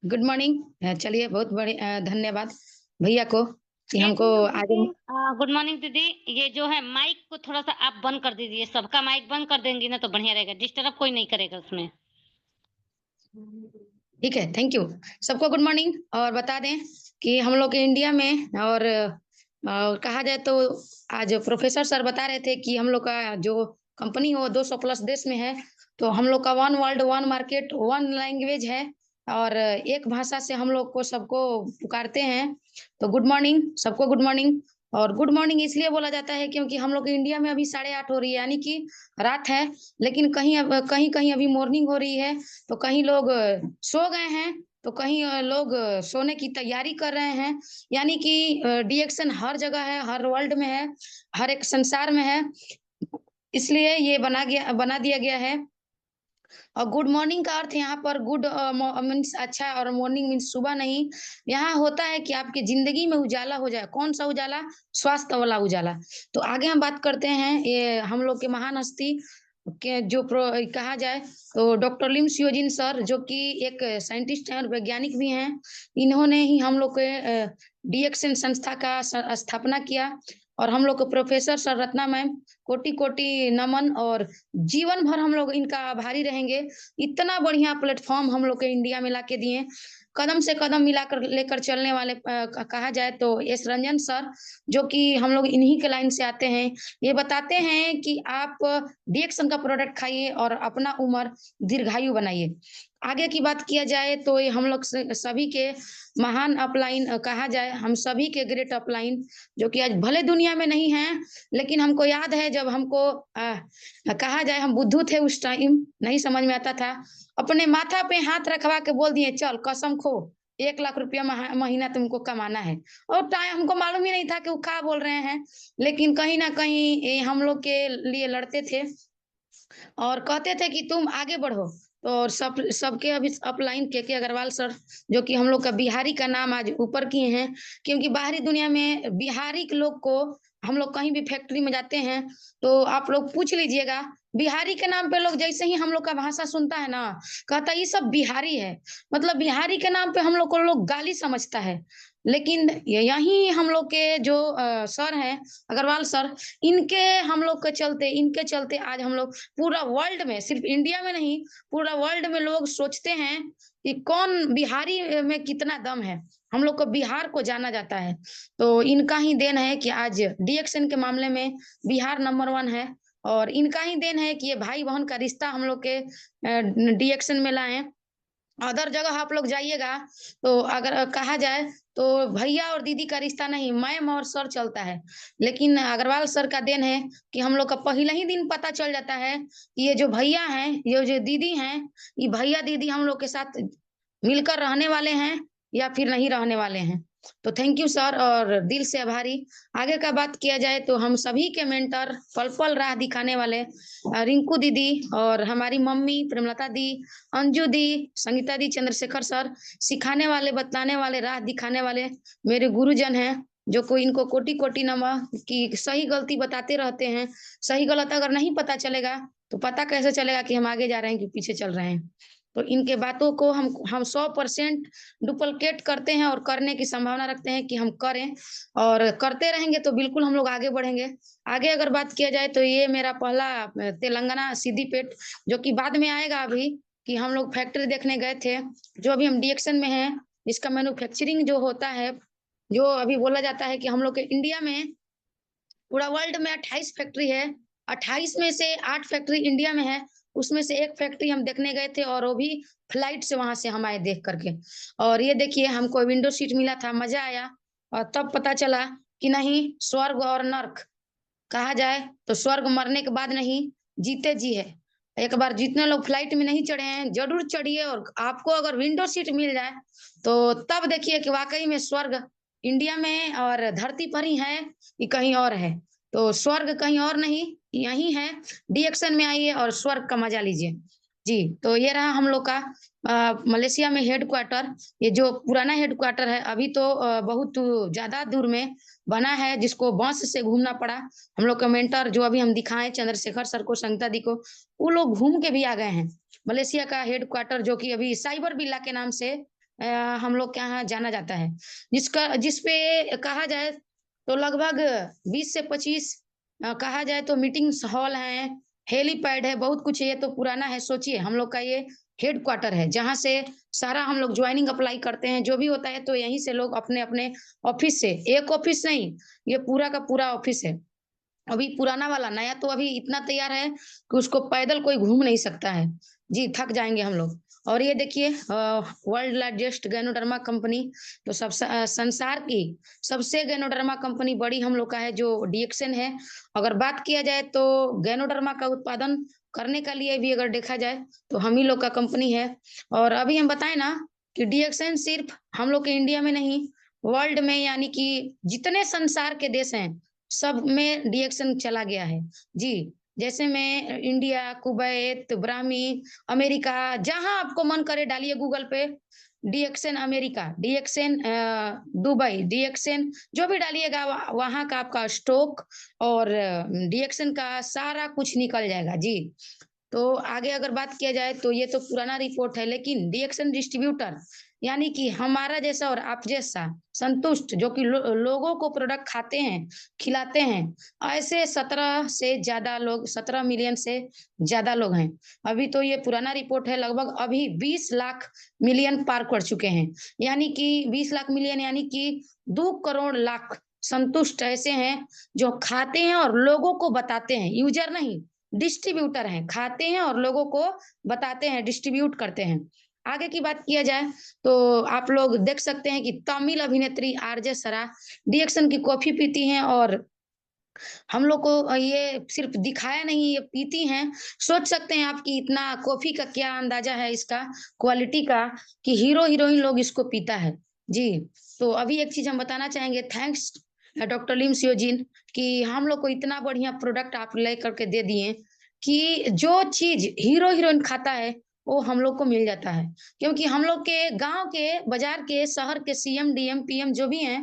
Good morning. चलिए बहुत बड़े धन्यवाद भैया को कि एक हमको मिनट आगे। दीदी। गुड मॉर्निंग दीदी। ये जो है माइक को थोड़ा-सा आप बंद कर दीजिए, सबका माइक बंद कर देंगी ना तो बढ़िया रहेगा, डिस्टर्ब कोई नहीं करेगा उसमें। ठीक है, थैंक यू। सबको गुड मॉर्निंग। और बता दें कि हम लोग के इंडिया में और कहा जाए तो आज प्रोफेसर सर बता रहे थे कि हम लोग का जो कंपनी हो 200 प्लस देश में है। तो हम लोग का one world, one market, one language है। और एक भाषा से हम लोग को सबको पुकारते हैं। तो गुड मॉर्निंग, सबको गुड मॉर्निंग। और गुड मॉर्निंग इसलिए बोला जाता है क्योंकि हम लोग इंडिया में अभी 8:30 हो रही है, यानी कि रात है। लेकिन कहीं अभी मॉर्निंग हो रही है। तो कहीं लोग सो गए हैं, तो कहीं लोग सोने की तैयारी कर रहे हैं। यानी कि डिएक्शन हर जगह है, हर वर्ल्ड में है, हर एक संसार में है। इसलिए ये बना दिया गया है। और गुड मॉर्निंग का अर्थ यहाँ पर गुड मीन्स अच्छा, और मॉर्निंग मीन्स सुबह नहीं। यहाँ होता है कि आपकी जिंदगी में उजाला हो जाए। कौन सा उजाला? स्वास्थ्य वाला उजाला। तो आगे हम बात करते हैं ये हम लोग के महान हस्ती के जो कहा जाए तो डॉक्टर लिम सियोजिन सर, जो कि एक साइंटिस्ट हैं और वैज्ञानिक भी हैं। इन्होंने ही हम लोग के डीएक्सन संस्था का स्थापना किया। और हम लोग के प्रोफेसर सर रत्ना मैम, कोटि कोटि नमन। और जीवन भर हम लोग इनका आभारी रहेंगे। इतना बढ़िया प्लेटफॉर्म हम लोग के इंडिया में लाके दिए। कदम से कदम मिलाकर लेकर चलने वाले कहा जाए तो एस रंजन सर, जो कि हम लोग इन्हीं के लाइन से आते हैं। ये बताते हैं कि आप डीएक्सन का प्रोडक्ट खाइए और अपना उम्र दीर्घायु बनाइए। आगे की बात किया जाए तो ये हम लोग सभी के महान अपलाइन कहा जाए, हम सभी के ग्रेट अपलाइन, जो कि आज भले दुनिया में नहीं है। लेकिन हमको याद है जब हमको कहा जाए हम बुद्धू थे, उस टाइम नहीं समझ में आता था। अपने माथा पे हाथ रखवा के बोल दिए, चल कसम खो, 1 लाख रुपया महीना तुमको कमाना है। और टाइम हमको मालूम ही नहीं था कि वो क्या बोल रहे हैं। लेकिन कहीं ना कहीं ये हम लोग के लिए लड़ते थे और कहते थे कि तुम आगे बढ़ो। तो और सबके अभी अपलाइन के अग्रवाल सर, जो कि हम लोग का बिहारी का नाम आज ऊपर किए हैं। क्योंकि बाहरी दुनिया में बिहारी के लोग को हम लोग कहीं भी फैक्ट्री में जाते हैं तो आप लोग पूछ लीजिएगा, बिहारी के नाम पे लोग जैसे ही हम लोग का भाषा सुनता है ना, कहता है ये सब बिहारी है। मतलब बिहारी के नाम पे हम लोग को लोग गाली समझता है। लेकिन यही हम लोग के जो सर हैं, अग्रवाल सर, इनके चलते आज हम लोग पूरा वर्ल्ड में, सिर्फ इंडिया में नहीं, पूरा वर्ल्ड में लोग सोचते हैं कि कौन बिहारी में कितना दम है। हम लोग को बिहार को जाना जाता है। तो इनका ही देन है कि आज डीएक्शन के मामले में बिहार नंबर 1 है। और इनका ही देन है कि ये भाई बहन का रिश्ता हम लोग के डीएक्शन में लाए। अदर जगह आप लोग जाइएगा तो अगर कहा जाए तो भैया और दीदी का रिश्ता नहीं, मैम और सर चलता है। लेकिन अग्रवाल सर का देन है कि हम लोग का पहले ही दिन पता चल जाता है कि ये जो भैया हैं, ये जो दीदी हैं, ये भैया दीदी हम लोग के साथ मिलकर रहने वाले हैं या फिर नहीं रहने वाले हैं। तो थैंक यू सर, और दिल से आभारी। आगे का बात किया जाए तो हम सभी के मेंटर, पल पल राह दिखाने वाले रिंकू दीदी, और हमारी मम्मी प्रेमलता दी, अंजू दी, संगीता दी, चंद्रशेखर सर, सिखाने वाले, बताने वाले, राह दिखाने वाले मेरे गुरुजन हैं। जो कोई इनको कोटि कोटि नमः, कि सही गलती बताते रहते हैं। सही गलत अगर नहीं पता चलेगा तो पता कैसे चलेगा कि हम आगे जा रहे हैं कि पीछे चल रहे हैं। तो इनके बातों को हम 100% डुप्लीकेट करते हैं और करने की संभावना रखते हैं कि हम करें। और करते रहेंगे तो बिल्कुल हम लोग आगे बढ़ेंगे। आगे अगर बात किया जाए तो ये मेरा पहला तेलंगाना सिद्दीपेट, जो कि बाद में आएगा अभी, कि हम लोग फैक्ट्री देखने गए थे। जो अभी हम डीएक्शन में हैं, इसका मैन्युफैक्चरिंग जो होता है, जो अभी बोला जाता है कि हम लोग के इंडिया में, पूरा वर्ल्ड में 28 फैक्ट्री है। 28 में से 8 फैक्ट्री इंडिया में है। उसमें से एक फैक्ट्री हम देखने गए थे, और वो भी फ्लाइट से वहां से हम आए देख करके। और ये देखिए हमको विंडो सीट मिला था, मजा आया। और तब पता चला कि नहीं, स्वर्ग और नर्क कहा जाए तो स्वर्ग मरने के बाद नहीं, जीते जी है। एक बार जितने लोग फ्लाइट में नहीं चढ़े हैं जरूर चढ़िए, और आपको अगर विंडो सीट मिल जाए तो तब देखिए कि वाकई में स्वर्ग इंडिया में और धरती पर ही है कि कहीं और है। तो स्वर्ग कहीं और नहीं, यही है। डीएक्शन में आइए और स्वर्ग का मजा लीजिए। जी, तो ये रहा हम लोग का मलेशिया में हेडक्वार्टर। ये जो पुराना हेडक्वार्टर है, अभी तो बहुत ज्यादा दूर में बना है, जिसको बस से घूमना पड़ा। हम लोग का मेंटर जो अभी हम दिखाएं, चंद्रशेखर सर को, संगीता दी को, वो लोग घूम के भी आ गए हैं। मलेशिया का हेडक्वार्टर जो कि अभी साइबर बिल्ला के नाम से हम लोग के यहाँ जाना जाता है। जिसपे कहा जाए तो लगभग 20 से 25 कहा जाए तो मीटिंग्स हॉल हैं, हेलीपैड है, बहुत कुछ है। ये तो पुराना है। सोचिए हम लोग का ये हेडक्वार्टर है, जहाँ से सारा हम लोग जॉइनिंग अप्लाई करते हैं, जो भी होता है तो यहीं से लोग अपने-अपने ऑफिस से, एक ऑफिस नहीं, ये पूरा का पूरा ऑफिस है। अभी पुराना वाला, नया तो अभी इतना तैयार है कि उसको पैदल कोई घूम नहीं सकता है। जी, थक जाएँगे हम लोग। और ये देखिए वर्ल्ड लार्जेस्ट गैनोडर्मा कंपनी, तो संसार की सबसे गैनोडर्मा कंपनी बड़ी हम लोग का है जो डीएक्सन है। अगर बात किया जाए तो गैनोडर्मा का उत्पादन करने के लिए भी अगर देखा जाए तो हम ही लोग का कंपनी है। और अभी हम बताएँ ना कि डीएक्सन सिर्फ़ हम लोग के इंडिया में नहीं, वर्ल्ड में यानी कि जितने संसार के देश हैं सब में डीएक्सन चला गया है। जी, जैसे में इंडिया, कुवैत, ब्राह्मी, अमेरिका, जहाँ आपको मन करे डालिए गूगल पे डीएक्सन अमेरिका, डीएक्सन दुबई, डीएक्सन जो भी डालिएगा वहाँ का आपका स्टॉक और डीएक्सन का सारा कुछ निकल जाएगा। जी। तो आगे अगर बात किया जाए तो ये तो पुराना रिपोर्ट है, लेकिन डीएक्शन डिस्ट्रीब्यूटर यानी कि हमारा जैसा और आप जैसा संतुष्ट जो कि लोगों को प्रोडक्ट खाते हैं, खिलाते हैं, ऐसे 17 मिलियन से ज़्यादा लोग हैं। अभी तो ये पुराना रिपोर्ट है, लगभग अभी 20 लाख मिलियन पार कर चुके हैं। यानी कि 20 लाख मिलियन यानी कि 2 करोड़ लाख संतुष्ट ऐसे हैं, जो खाते हैं और लोगों को बताते हैं, यूज़र नहीं। डिस्ट्रीब्यूटर हैं, खाते हैं और लोगों को बताते हैं, डिस्ट्रीब्यूट करते हैं। आगे की बात किया जाए तो आप लोग देख सकते हैं कि तमिल अभिनेत्री आरजे सरा डीएक्सन की कॉफ़ी पीती हैं और हम लोग को ये सिर्फ़ दिखाया नहीं, ये पीती हैं। सोच सकते हैं आप कि इतना कॉफ़ी का क्या अंदाज़ा है इसका, क्वालिटी का, कि हीरो-हीरोइन लोग इसको पीता है। जी, तो अभी एक चीज़ हम बताना चाहेंगे, थैंक्स डॉक्टर लिम सियोजिन कि हम लोग को इतना बढ़िया प्रोडक्ट आप लेकर के दे दिए कि जो चीज़ हीरो-हीरोइन खाता है, वो हम लोग को मिल जाता है। क्योंकि हम लोग के गाँव के, बाज़ार के, शहर के सीएम, डीएम, पीएम जो भी हैं,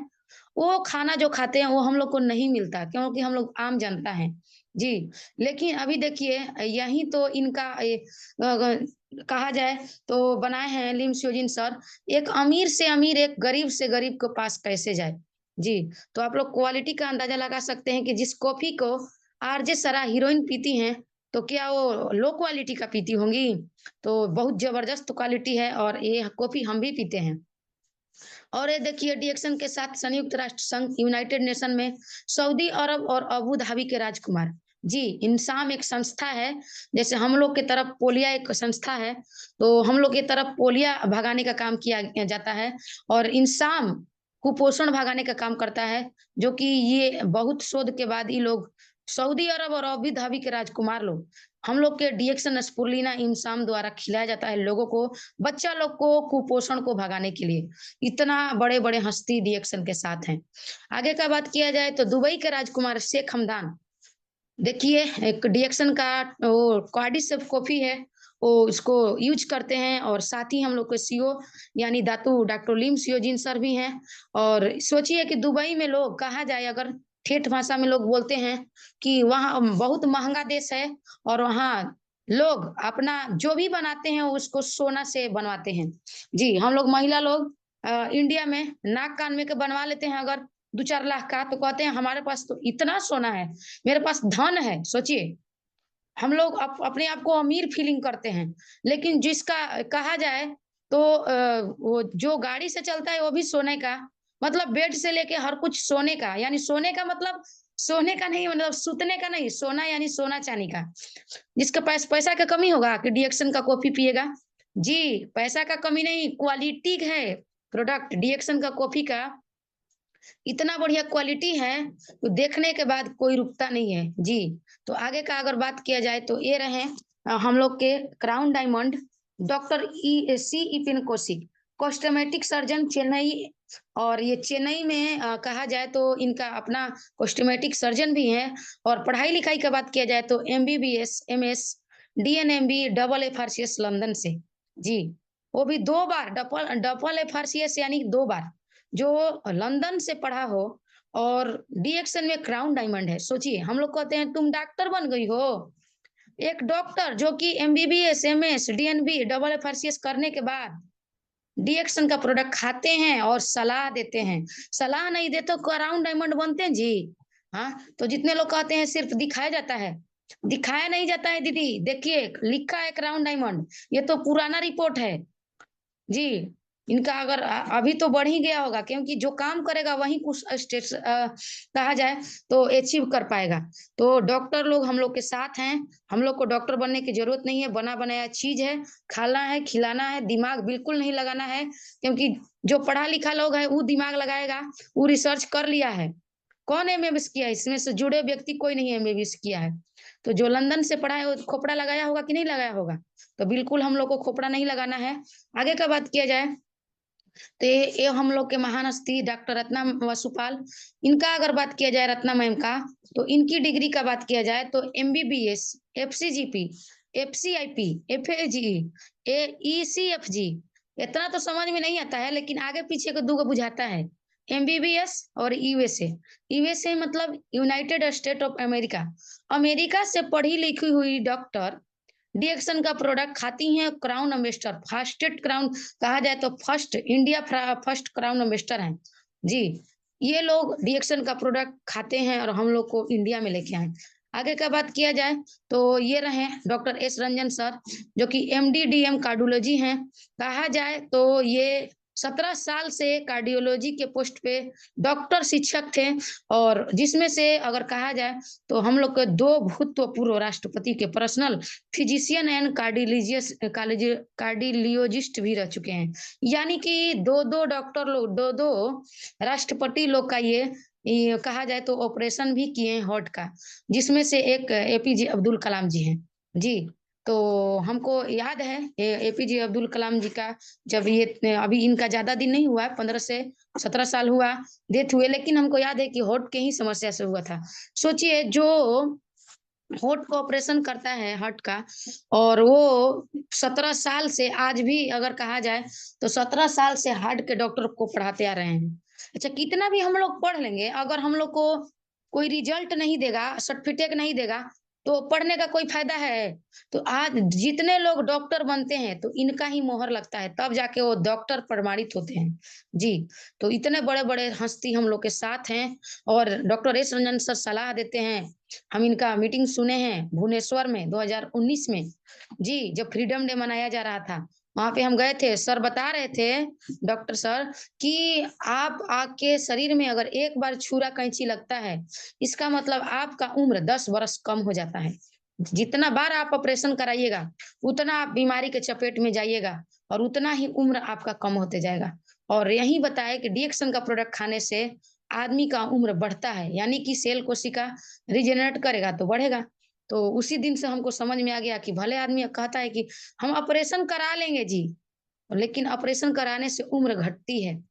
वो खाना जो खाते हैं वो हम लोग को नहीं मिलता, क्योंकि हम लोग आम जनता हैं। जी, लेकिन अभी देखिए यहीं तो इनका कहा जाए तो बनाए हैं लिम सोजिन सर, एक अमीर से अमीर, एक गरीब से गरीब के पास कैसे जाए। जी, तो आप लोग क्वालिटी का अंदाज़ा लगा सकते हैं कि जिस कॉफ़ी को आरजे सरा हीरोइन पीती हैं, तो क्या वो लो क्वालिटी का पीती होंगी? तो बहुत ज़बरदस्त क्वालिटी है और ये कॉफ़ी हम भी पीते हैं। और ये देखिए डीएक्सन के साथ संयुक्त राष्ट्र संघ, यूनाइटेड नेशन में सऊदी अरब और अबू धाबी के राजकुमार। जी, इंसाम एक संस्था है, जैसे हम लोग की तरफ पोलिया एक संस्था है, तो हम लोग की तरफ पोलिया भगाने का काम किया जाता है और इंसाम कुपोषण भगाने का काम करता है, जो कि ये बहुत शोध के बाद ये लोग सऊदी अरब और अबू धाबी के राजकुमार लोग, हम लोग के डीएक्सन स्पुरलिना इंसाम द्वारा खिलाया जाता है लोगों को, बच्चा लोग को कुपोषण को भगाने के लिए। इतना बड़े-बड़े हस्ती डीएक्सन के साथ हैं। आगे का बात किया जाए तो दुबई के राजकुमार शेख हमदान, देखिए एक डीएक्सन का वो कार्डिसफ कॉफ़ी है, वो इसको यूज़ करते हैं और साथ ही हम लोग के सीईओ यानी दातू डॉक्टर लिम सियोजिन सर भी हैं। और सोचिए कि दुबई में लोग कहा जाए अगर ठेठ भाषा में लोग बोलते हैं कि वहाँ बहुत महँगा देश है और वहाँ लोग अपना जो भी बनाते हैं उसको सोना से बनवाते हैं। जी, हम लोग महिला लोग इंडिया में नाक कान में के बनवा लेते हैं अगर 2-4 लाख का, तो कहते हैं हमारे पास तो इतना सोना है, मेरे पास धन है, सोचिए। हम लोग अपने आप को अमीर फीलिंग करते हैं, लेकिन जिसका कहा जाए तो वो जो गाड़ी से चलता है वो भी सोने का, मतलब बेड से लेके हर कुछ सोने का, यानी सोने का मतलब सोने का नहीं, मतलब सूतने का नहीं, सोना यानी सोना-चांदी का। जिसके पास पैसा का कमी होगा कि डीएक्सन का कॉफ़ी पिएगा? जी, पैसा का कमी नहीं, क्वालिटी है प्रोडक्ट डीएक्सन का कॉफ़ी का इतना बढ़िया क्वालिटी है, तो देखने के बाद कोई रुकता नहीं है। जी, तो आगे का अगर बात किया जाए तो ये रहे हम लोग के crown diamond doctor C Ipin Kaushik, cosmetic surgeon Chennai. और ये चेन्नई में कहा जाए तो इनका अपना कॉस्मेटिक सर्जन भी है। और पढ़ाई-लिखाई का बात किया जाए तो MBBS, MS, DNMB, double FRCS London से। जी, वो भी 2 बार डबल डबल एफआरसीएस यानी 2 बार। जो लंदन से पढ़ा हो और डीएक्सन में क्राउन डायमंड है। सोचिए हम लोग कहते हैं तुम डॉक्टर बन गई हो। एक डॉक्टर जो कि MBBS, MS, DNB, double FRCS करने के बाद डीएक्शन का प्रोडक्ट खाते हैं और सलाह देते हैं। सलाह नहीं दे तो क्राउन डायमंड बनते हैं जी। हाँ, तो जितने लोग कहते हैं सिर्फ दिखाया जाता है, दिखाया नहीं जाता है दीदी। देखिए लिखा है क्राउन डायमंड, ये तो पुराना रिपोर्ट है जी। इनका अगर अभी तो बढ़ ही गया होगा, क्योंकि जो काम करेगा वही कुछ कहा जाए तो अचीव कर पाएगा। तो डॉक्टर लोग हम लोग के साथ हैं। हम लोग को डॉक्टर बनने की जरूरत नहीं है, बना बनाया चीज है, खाना है, खिलाना है, दिमाग बिल्कुल नहीं लगाना है। क्योंकि जो पढ़ा लिखा लोग है वो दिमाग लगाएगा, वो रिसर्च कर लिया है। कौन एमबीबीएस किया है इसमें से जुड़े व्यक्ति? कोई नहीं एमबीबीएस किया है। तो जो लंदन से पढ़ा है वो खोपड़ा लगाया होगा कि नहीं लगाया होगा? तो बिल्कुल हम लोग को खोपड़ा नहीं लगाना है। आगे का बात किया जाए तो ये हम लोग के महान हस्ती डॉक्टर रत्ना वसुपाल, इनका अगर बात किया जाए, रत्ना मैम का, तो इनकी डिग्री का बात किया जाए तो एमबीबीएस, एफसीजीपी, एफसीआईपी, एफएजी, ईसीएफजी, इतना तो समझ में नहीं आता है, लेकिन आगे पीछे को दो बुझाता है। एमबीबीएस और यूएसए। यूएसए मतलब United state of America. America से पढ़ी लिखी हुई डॉक्टर डीएक्शन का प्रोडक्ट खाती हैं। क्राउन अम्बेस्टर, फर्स्टेड क्राउन कहा जाए तो first India first crown ambassador हैं जी। ये लोग डीएक्शन का प्रोडक्ट खाते हैं और हम लोग को इंडिया में लेके आए। आगे का बात किया जाए तो ये रहे डॉक्टर एस रंजन सर, जो कि एमडी डीएम कार्डियोलॉजी हैं। कहा जाए तो ये 17 साल से कार्डियोलॉजी के पोस्ट पे डॉक्टर शिक्षक थे। और जिसमें से अगर कहा जाए तो हम लोग के दो भूतपूर्व राष्ट्रपति के पर्सनल फिजिशियन एंड कार्डियोलॉजिस्ट भी रह चुके हैं। यानी कि दो दो डॉक्टर लोग, दो दो राष्ट्रपति लोग का ये कहा जाए तो ऑपरेशन भी किए हैं हार्ट का, जिसमें से एक एपीजे अब्दुल कलाम जी हैं जी। तो हमको याद है एपीजे अब्दुल कलाम जी का, जब ये अभी इनका ज्यादा दिन नहीं हुआ, 15 से 17 साल हुआ डेथ हुए, लेकिन हमको याद है कि हार्ट के ही समस्या से हुआ था। सोचिए, जो हार्ट का ऑपरेशन करता है हार्ट का, और वो 17 साल से आज भी अगर कहा जाए तो 17 साल से हार्ट के डॉक्टर को पढ़ाते आ रहे हैं। अच्छा, कितना भी हम लोग पढ़ लेंगे, अगर हम लोग को कोई रिजल्ट नहीं देगा, सर्टिफिकेट नहीं देगा, तो पढ़ने का कोई फायदा है? तो आज जितने लोग डॉक्टर बनते हैं तो इनका ही मोहर लगता है, तब जाके वो डॉक्टर प्रमाणित होते हैं जी। तो इतने बड़े बड़े हस्ती हम लोग के साथ हैं। और डॉक्टर एस रंजन सर सलाह देते हैं। हम इनका मीटिंग सुने हैं भुवनेश्वर में 2019 में जी, जब फ्रीडम डे मनाया जा रहा था। वहां पे हम गए थे। सर बता रहे थे, डॉक्टर सर, कि आप आपके शरीर में अगर एक बार छुरा कैंची लगता है, इसका मतलब आपका उम्र 10 वर्ष कम हो जाता है। जितना बार आप ऑपरेशन कराइएगा, उतना आप बीमारी के चपेट में जाइएगा और उतना ही उम्र आपका कम होते जाएगा। और यही बताया कि डीएक्शन का प्रोडक्ट खाने से आदमी का उम्र बढ़ता है, यानी कि सेल कोशिका रिजेनरेट करेगा तो बढ़ेगा। तो उसी दिन से हमको समझ में आ गया कि भले आदमी कहता है कि हम ऑपरेशन करा लेंगे जी, लेकिन ऑपरेशन कराने से उम्र घटती है।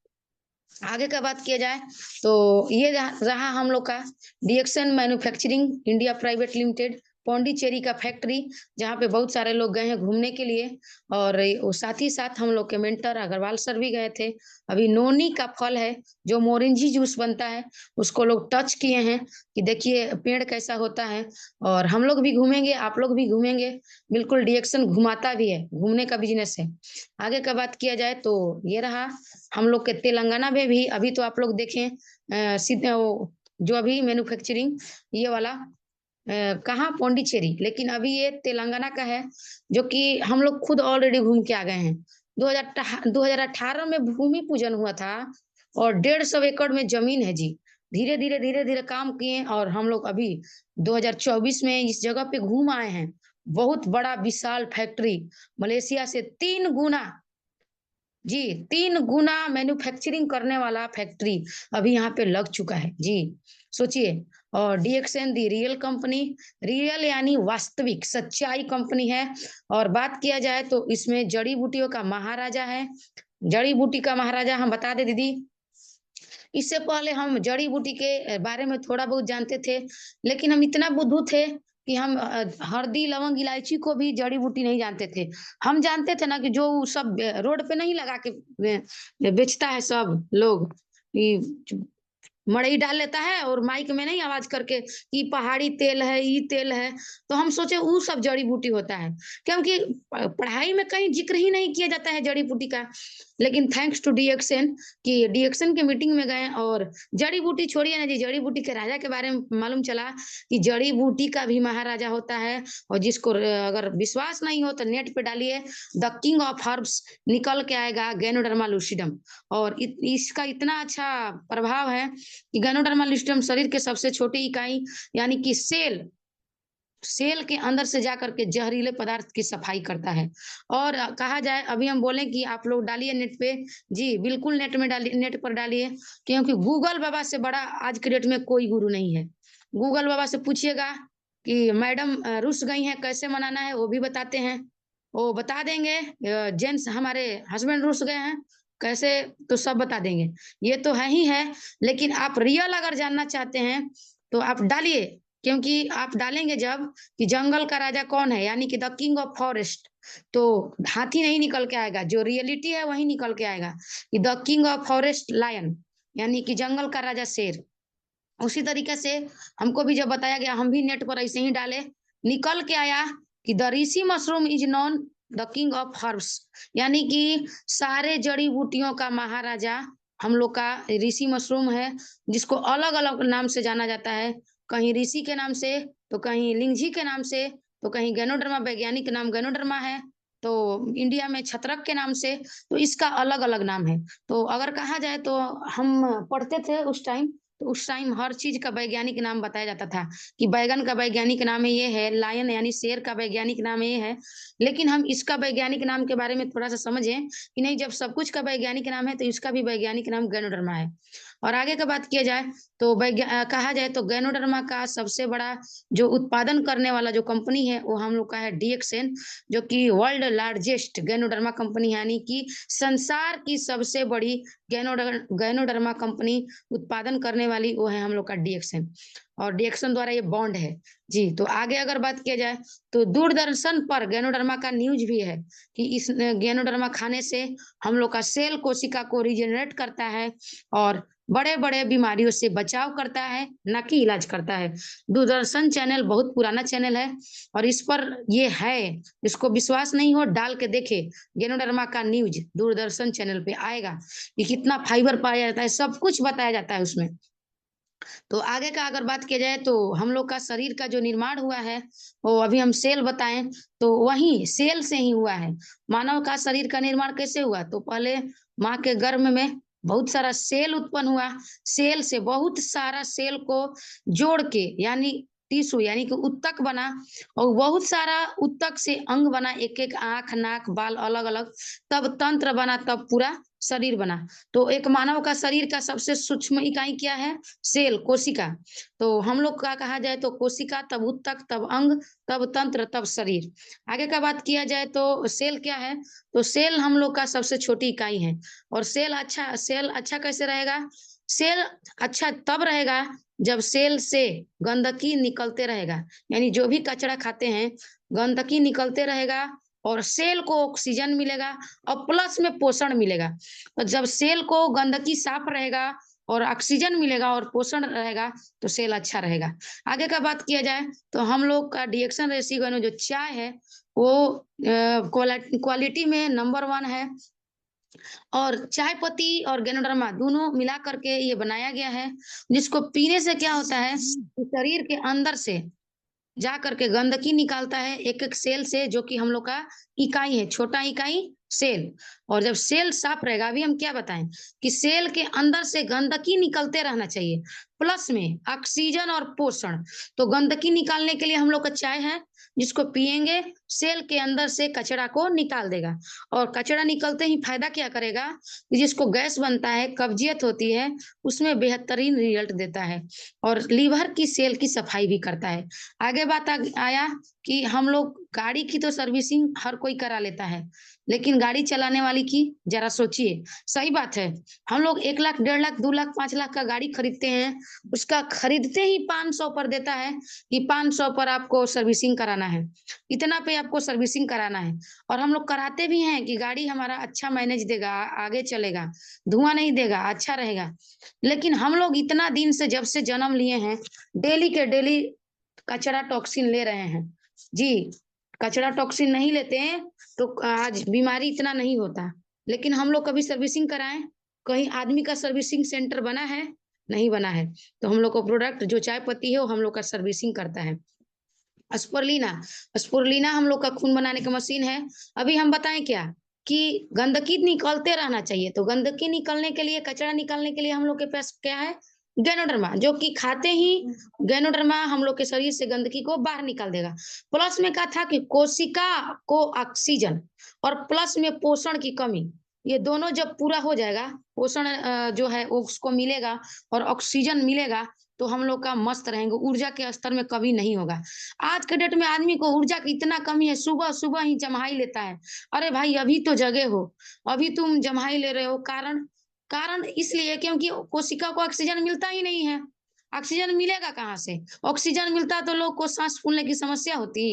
आगे का बात किया जाए तो ये रहा हम लोग का डीएक्शन manufacturing India private limited, Pondicherry का फैक्ट्री, जहाँ पे बहुत सारे लोग गए हैं घूमने के लिए। और वो साथ ही साथ हम लोग के मेंटर अग्रवाल सर भी गए थे। अभी नोनी का फल है जो मोरिंजी जूस बनता है, उसको लोग टच किए हैं कि देखिए पेड़ कैसा होता है। और हम लोग भी घूमेंगे, आप लोग भी घूमेंगे। बिल्कुल डीएक्शन घुमाता भी है, घूमने का बिजनेस है। आगे का बात किया जाए तो ये रहा हम लोग के तेलंगाना में भी। अभी तो आप लोग देखें सीधे वो जो अभी मैन्युफैक्चरिंग ये वाला कहाँ, पौंडीचेरी, लेकिन अभी ये तेलंगाना का है, जो कि हम लोग खुद ऑलरेडी घूम के आ गए हैं। 2018 में भूमि पूजन हुआ था और 150 एकड़ में जमीन है जी। धीरे धीरे काम किए और हम लोग अभी 2024 में इस जगह पे घूम आए हैं। बहुत बड़ा विशाल फैक्ट्री, मलेशिया से 3 गुना जी, 3 गुना मैन्युफैक्चरिंग करने वाला फैक्ट्री अभी यहाँ पे लग चुका है जी। सोचिए। और डीएक्सएन दी रियल कंपनी, रियल यानी वास्तविक सच्चाई कंपनी है। और बात किया जाए तो इसमें जड़ी बूटियों का महाराजा है। जड़ी बूटी का महाराजा हम बता दे दीदी, इससे पहले हम जड़ी बूटी के बारे में थोड़ा बहुत जानते थे, लेकिन हम इतना बुद्धू थे कि हम हल्दी लवंग इलायची को भी जड़ी बूटी नहीं जानते थे। हम जानते थे ना कि जो सब रोड पे नहीं लगा के बेचता है सब लोग, मड़ई डाल लेता है और माइक में नहीं आवाज करके कि पहाड़ी तेल है, ये तेल है। तो हम सोचे वो सब जड़ी बूटी होता है, क्योंकि पढ़ाई में कहीं जिक्र ही नहीं किया जाता है जड़ी बूटी का। लेकिन थैंक्स टू डीएक्सएन, कि डीएक्सएन के मीटिंग में गए और जड़ी बूटी छोड़िए ना जी, जड़ी बूटी के राजा के बारे में मालूम चला कि जड़ी बूटी का भी महाराजा होता है। और जिसको अगर विश्वास नहीं हो तो नेट पे डालिए, द किंग ऑफ हर्ब्स, निकल के आएगा गैनोडर्मा लूसिडम। और इसका इतना अच्छा प्रभाव है कि गैनोडर्मा लूसिडम शरीर के सबसे छोटी इकाई यानी कि सेल सेल के अंदर से जाकर के जहरीले पदार्थ की सफाई करता है। और कहा जाए, अभी हम बोले कि आप लोग डालिए नेट पे, जी बिल्कुल नेट में डालिए, नेट पर डालिए, क्योंकि गूगल बाबा से बड़ा आज के डेट में कोई गुरु नहीं है। गूगल बाबा से पूछिएगा कि मैडम रुस गई हैं, कैसे मनाना है, वो भी बताते हैं, वो बता देंगे। जेंट्स हमारे हस्बैंड रुस गए हैं कैसे, तो सब बता देंगे। ये तो है ही है, लेकिन आप रियल अगर जानना चाहते हैं तो आप डालिए, क्योंकि आप डालेंगे जब कि जंगल का राजा कौन है, यानी कि द किंग ऑफ फॉरेस्ट, तो हाथी नहीं निकल के आएगा, जो रियलिटी है वही निकल के आएगा कि the king of forest lion, यानी कि जंगल का राजा शेर। उसी तरीके से हमको भी जब बताया गया, हम भी नेट पर ऐसे ही डाले, निकल के आया कि the Rishi mushroom is known the king of herbs, यानी कि सारे जड़ी बूटियों का महाराजा हम लोग का ऋषि मशरूम है, जिसको अलग अलग नाम से जाना जाता है। कहीं ऋषि के नाम से, तो कहीं लिंगजी के नाम से, तो कहीं गैनोडर्मा, वैज्ञानिक नाम गैनोडर्मा है, तो इंडिया में छत्रक के नाम से, तो इसका अलग अलग नाम है। तो अगर कहा जाए तो हम पढ़ते थे उस टाइम, तो उस टाइम हर चीज का वैज्ञानिक नाम बताया जाता था कि बैगन का वैज्ञानिक नाम ये है, लायन यानी शेर का वैज्ञानिक नाम ये है। लेकिन हम इसका वैज्ञानिक नाम के बारे में थोड़ा सा समझें कि नहीं, जब सब कुछ का वैज्ञानिक नाम है तो इसका भी वैज्ञानिक नाम गैनोडर्मा है। और आगे का बात किया जाए तो कहा जाए तो गैनोडर्मा का सबसे बड़ा जो उत्पादन करने वाला जो कंपनी है वो हम लोग का है डीएक्सएन, जो कि वर्ल्ड लार्जेस्ट गैनोडर्मा कंपनी है, यानी कि संसार की सबसे बड़ी गैनोडर्मा कंपनी उत्पादन करने वाली वो है हम लोग का डीएक्सएन। और डीएक्सएन द्वारा ये बॉन्ड है जी। तो आगे अगर बात किया जाए तो दूरदर्शन पर गैनोडर्मा का न्यूज भी है कि इस गैनोडर्मा खाने से हम लोग का सेल कोशिका को रिजेनरेट करता है और बड़े बड़े बीमारियों से बचाव करता है, न कि इलाज करता है। दूरदर्शन चैनल बहुत पुराना चैनल है और इस पर ये है, जिसको विश्वास नहीं हो डाल के देखे, गैनोडर्मा का न्यूज दूरदर्शन चैनल पे आएगा कि कितना फाइबर पाया जाता है, सब कुछ बताया जाता है उसमें। तो आगे का अगर बात किया जाए तो हम लोग का शरीर का जो निर्माण हुआ है, वो अभी हम सेल बताएं तो वही सेल से ही हुआ है। मानव का शरीर का निर्माण कैसे हुआ, तो पहले माँ के गर्भ में बहुत सारा सेल उत्पन्न हुआ, सेल से बहुत सारा सेल को जोड़ के यानी टिश्यू यानी कि उत्तक बना, और बहुत सारा उत्तक से अंग बना, एक एक आंख नाक बाल अलग अलग, तब तंत्र बना, तब पूरा शरीर बना। तो एक मानव का शरीर का सबसे सूक्ष्म इकाई क्या है, सेल, कोशिका। तो हम लोग का कहा जाए तो कोशिका, तब उत्तक, तब अंग, तब तंत्र, तब शरीर। आगे का बात किया जाए तो सेल क्या है, तो सेल हम लोग का सबसे छोटी इकाई है। और सेल अच्छा कैसे रहेगा, सेल अच्छा तब रहेगा जब सेल से गंदगी निकलते रहेगा, यानी जो भी कचरा खाते हैं गंदगी निकलते रहेगा और सेल को ऑक्सीजन मिलेगा और प्लस में पोषण मिलेगा। तो जब सेल को गंदगी साफ रहेगा और ऑक्सीजन मिलेगा और पोषण रहेगा तो सेल अच्छा रहेगा। आगे का बात किया जाए तो हम लोग का डीएक्सन रेशियो जो चाय है वो क्वालिटी में नंबर 1 है। और चाय पत्ती और गैनोडर्मा दोनों मिला करके ये बनाया गया है, जिसको पीने से क्या होता है, शरीर के अंदर से जा करके गंदगी निकालता है एक एक सेल से, जो कि हम लोग का इकाई है, छोटा इकाई सेल। और जब सेल साफ रहेगा, अभी हम क्या बताएं कि सेल के अंदर से गंदगी निकलते रहना चाहिए, प्लस में ऑक्सीजन और पोषण। तो गंदगी निकालने के लिए हम लोग का चाय है, जिसको पिएंगे सेल के अंदर से कचरा को निकाल देगा। और कचरा निकलते ही फायदा क्या करेगा कि जिसको गैस बनता है, कब्जियत होती है, उसमें बेहतरीन रिजल्ट देता है और लीवर की सेल की सफाई भी करता है। आगे बात आया कि हम लोग गाड़ी की तो सर्विसिंग हर कोई करा लेता है, लेकिन गाड़ी चलाने वाली की जरा सोचिए। सही बात है, हम लोग 1 लाख, 1.5 लाख, 2 लाख, 5 लाख का गाड़ी खरीदते हैं, उसका खरीदते ही 500 पर देता है कि 500 पर आपको सर्विसिंग कराना है, इतना पे आपको सर्विसिंग कराना है। और हम लोग कराते भी हैं कि गाड़ी हमारा अच्छा माइलेज देगा, आगे चलेगा, धुआँ नहीं देगा, अच्छा रहेगा। लेकिन हम लोग इतना दिन से, जब से जन्म लिए हैं, डेली के डेली कचरा टॉक्सिन ले रहे हैं। जी, कचरा टॉक्सिन नहीं लेते हैं तो आज बीमारी इतना नहीं होता। लेकिन हम लोग कभी सर्विसिंग कराएँ? कहीं आदमी का सर्विसिंग सेंटर बना है? नहीं बना है। तो हम लोग को प्रोडक्ट जो चाय पत्ती है वो हम लोग का सर्विसिंग करता है। स्पुरुलिना, स्पुरुलिना हम लोग का खून बनाने का मशीन है। अभी हम बताएँ क्या? कि गंदगी निकलते रहना चाहिए, तो गंदगी निकलने के लिए, कचरा निकालने के लिए हम लोग के पास क्या है? गैनोडर्मा, जो कि खाते ही गैनोडर्मा हम लोग के शरीर से गंदगी को बाहर निकाल देगा। प्लस में क्या था कि कोशिका को ऑक्सीजन और प्लस में पोषण की कमी, ये दोनों जब पूरा हो जाएगा, पोषण जो है वो उसको मिलेगा और ऑक्सीजन मिलेगा, तो हम लोग का मस्त रहेंगे, ऊर्जा के स्तर में कमी नहीं होगा। आज के डेट में आदमी को ऊर्जा की इतना कमी है, सुबह-सुबह ही जम्हाई लेता है। अरे भाई अभी तो जगे हो, अभी तुम जम्हाई ले रहे हो, कारण कारण इसलिए क्योंकि कोशिका को ऑक्सीजन मिलता ही नहीं है। ऑक्सीजन मिलेगा कहाँ से? ऑक्सीजन मिलता तो लोग को साँस फूलने की समस्या होती।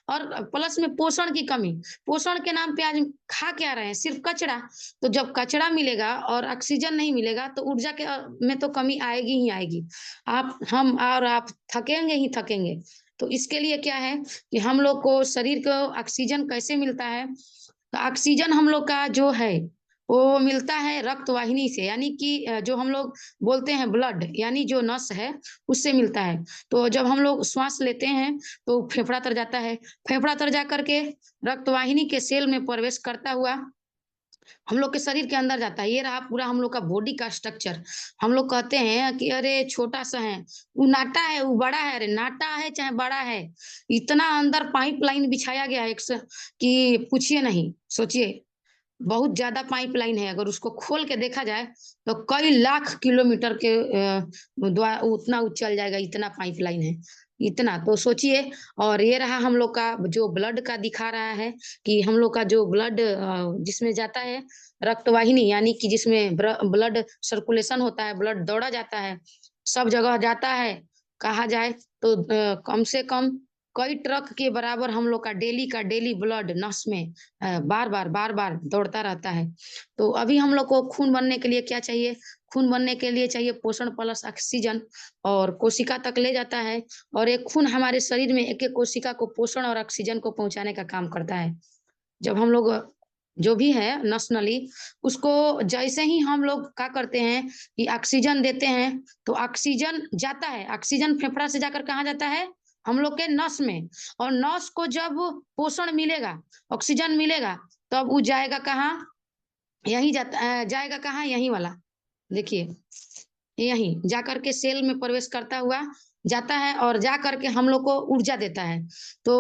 और प्लस में पोषण की कमी, पोषण के नाम पे आज खा क्या रहे हैं? सिर्फ़ कचरा। तो जब कचरा मिलेगा और ऑक्सीजन नहीं मिलेगा तो ऊर्जा के में तो कमी आएगी ही आएगी। हम और आप थकेंगे ही थकेंगे। तो इसके लिए क्या है कि हम लोग को शरीर को ऑक्सीजन कैसे मिलता है? तो ऑक्सीजन हम लोग का जो है, वो मिलता है रक्त वाहिनी से, यानी कि जो हम लोग बोलते हैं ब्लड, यानी जो नस है, उससे मिलता है। तो जब हम लोग श्वास लेते हैं, तो फेफड़ा तर जाता है। फेफड़ा तर जा कर के रक्त वाहिनी के सेल में प्रवेश करता हुआ हम लोग के शरीर के अंदर जाता है। ये रहा पूरा हम लोग का बॉडी का स्ट्रक्चर। हम लोग कहते हैं कि अरे छोटा-सा है, वो नाटा है, वो बड़ा है, अरे नाटा है चाहे बड़ा है, इतना अंदर पाइपलाइन बिछाया गया है एक स कि पूछिए नहीं। सोचिए, बहुत ज़्यादा पाइपलाइन है, अगर उसको खोल के देखा जाए, तो कई लाख किलोमीटर के उतना चल जाएगा, इतना पाइपलाइन है, इतना। तो सोचिए, और ये रहा हम लोग का जो ब्लड का दिखा रहा है कि हम लोग का जो ब्लड जिसमें जाता है, रक्त वाहिनी, यानी कि जिसमें ब्लड सर्कुलेशन होता है, ब्लड दौड़ा जाता है, सब जगह जाता है, कहा जाए तो कम से कम कई ट्रक के बराबर हम लोग का डेली ब्लड नस में बार-बार दौड़ता रहता है। तो अभी हम लोग को खून बनने के लिए क्या चाहिए? खून बनने के लिए चाहिए पोषण प्लस ऑक्सीजन, और कोशिका तक ले जाता है, और एक खून हमारे शरीर में एक-एक कोशिका को पोषण और ऑक्सीजन को पहुँचाने का काम करता है। जब हम लोग जो भी है नस नली, उसको जैसे ही हम लोग क्या करते हैं कि ऑक्सीजन देते हैं, तो ऑक्सीजन जाता है, ऑक्सीजन फेफड़ा से जाकर कहाँ जाता है? हम लोग के नस में, और नस को जब पोषण मिलेगा, ऑक्सीजन मिलेगा, तब वो जाएगा कहाँ? यहीं जाएगा कहाँ? यहीं वाला, देखिए, यहीं जाकर के सेल में प्रवेश करता हुआ जाता है और जा कर के हम लोग को ऊर्जा देता है। तो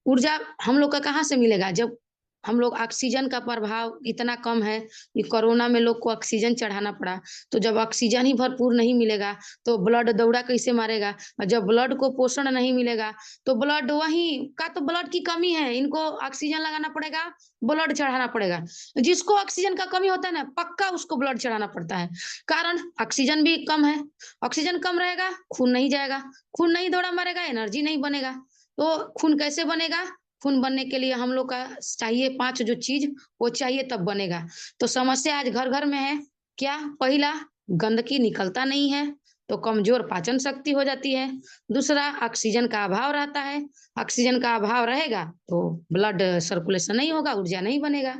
ऊर्जा हम लोग का कहाँ से मिलेगा? जब हम लोग ऑक्सीजन का प्रभाव इतना कम है कि कोरोना में लोग को ऑक्सीजन चढ़ाना पड़ा। तो जब ऑक्सीजन ही भरपूर नहीं मिलेगा, तो ब्लड दौड़ा कैसे मारेगा? और जब ब्लड को पोषण नहीं मिलेगा, तो ब्लड वहीं का तो ब्लड की कमी है, इनको ऑक्सीजन लगाना पड़ेगा, ब्लड चढ़ाना पड़ेगा। जिसको ऑक्सीजन का कमी होता है ना, पक्का उसको ब्लड चढ़ाना पड़ता है। कारण ऑक्सीजन भी कम है, ऑक्सीजन कम रहेगा, खून नहीं जाएगा, खून नहीं दौड़ा मारेगा, एनर्जी नहीं बनेगा। तो खून कैसे बनेगा? खून बनने के लिए हम लोग का चाहिए 5 जो चीज़, वो चाहिए तब बनेगा। तो समस्या आज घर-घर में है, क्या? पहला, गंदगी निकलता नहीं है, तो कमज़ोर पाचन शक्ति हो जाती है। दूसरा, ऑक्सीजन का अभाव रहता है, ऑक्सीजन का अभाव रहेगा, तो ब्लड सर्कुलेशन नहीं होगा, ऊर्जा नहीं बनेगा।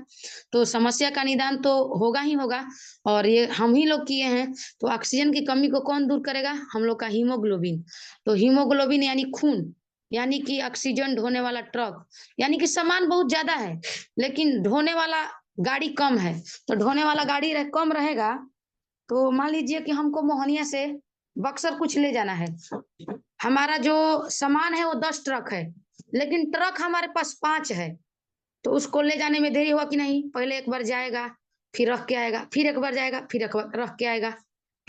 तो समस्या का निदान तो होगा ही होगा, और ये हम ही लोग किए हैं। तो ऑक्सीजन की कमी को कौन दूर करेगा? हम लोग का हीमोग्लोबिन। तो हीमोग्लोबिन यानी खून, यानी कि ऑक्सीजन ढोने वाला ट्रक, यानी कि सामान बहुत ज़्यादा है, लेकिन ढोने वाला गाड़ी कम है। तो ढोने वाला गाड़ी कम रहेगा, तो मान लीजिए कि हमको मोहनिया से बक्सर कुछ ले जाना है। हमारा जो सामान है वो 10 ट्रक है, लेकिन ट्रक हमारे पास 5 है। तो उसको ले जाने में देरी हुआ कि नहीं? पहले एक बार जाएगा, फिर रख के आएगा, फिर एक बार जाएगा, फिर एक बार रख के आएगा।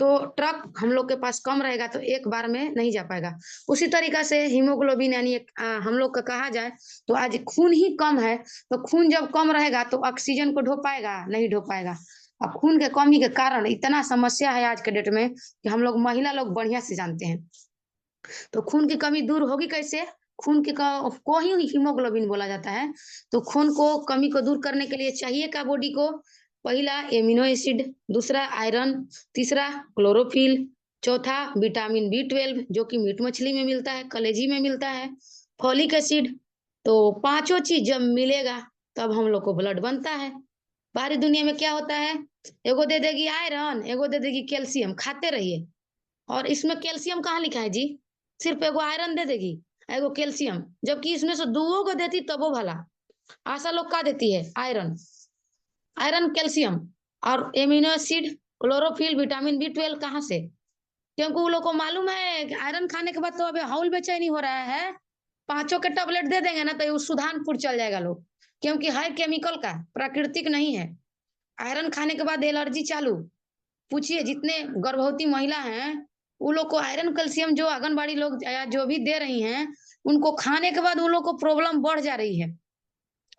तो ट्रक हम लोग के पास कम रहेगा तो एक बार में नहीं जा पाएगा। उसी तरीका से हीमोग्लोबिन यानी हम लोग का कहा जाए तो आज खून ही कम है, तो खून जब कम रहेगा तो ऑक्सीजन को ढो पाएगा? नहीं ढो पाएगा। और खून के कमी के कारण इतना समस्या है आज के डेट में कि हम लोग महिला लोग बढ़िया से जानते हैं। तो खून की कमी दूर होगी कैसे? खून की को ही हीमोग्लोबिन बोला जाता है। तो खून को कमी को दूर करने के लिए चाहिए क्या बॉडी को? पहला एमिनो एसिड, दूसरा आयरन, तीसरा क्लोरोफिल, चौथा विटामिन बी 12 जो कि मीट मछली में मिलता है, कलेजी में मिलता है, फोलिक एसिड। तो पांचों चीज जब मिलेगा तब हम लोग को ब्लड बनता है। बाहरी दुनिया में क्या होता है? एगो दे देगी आयरन, एगो दे देगी कैल्शियम, खाते रहिए। और इसमें कैल्शियम कहाँ लिखा है जी? सिर्फ एगो आयरन दे देगी, एगो कैल्शियम, जबकि इसमें से दुओ को देती तबो भला। आशा लोग का देती है? आयरन, आयरन कैल्शियम और amino acid, chlorophyll, vitamin B 12 कहाँ से? क्योंकि वो लोग को मालूम है कि आयरन खाने के बाद तो अभी हौल बेचैनी हो रहा है, पांचों के टैबलेट दे देंगे ना तो सुधानपुर चल जाएगा लोग, क्योंकि है केमिकल का, प्राकृतिक नहीं है। आयरन खाने के बाद एलर्जी चालू। पूछिए जितने गर्भवती महिला हैं, वो लोग को आयरन कैल्शियम जो आंगनबाड़ी लोग या जो भी दे रही हैं, उनको खाने के बाद उन लोग को प्रॉब्लम बढ़ जा रही है।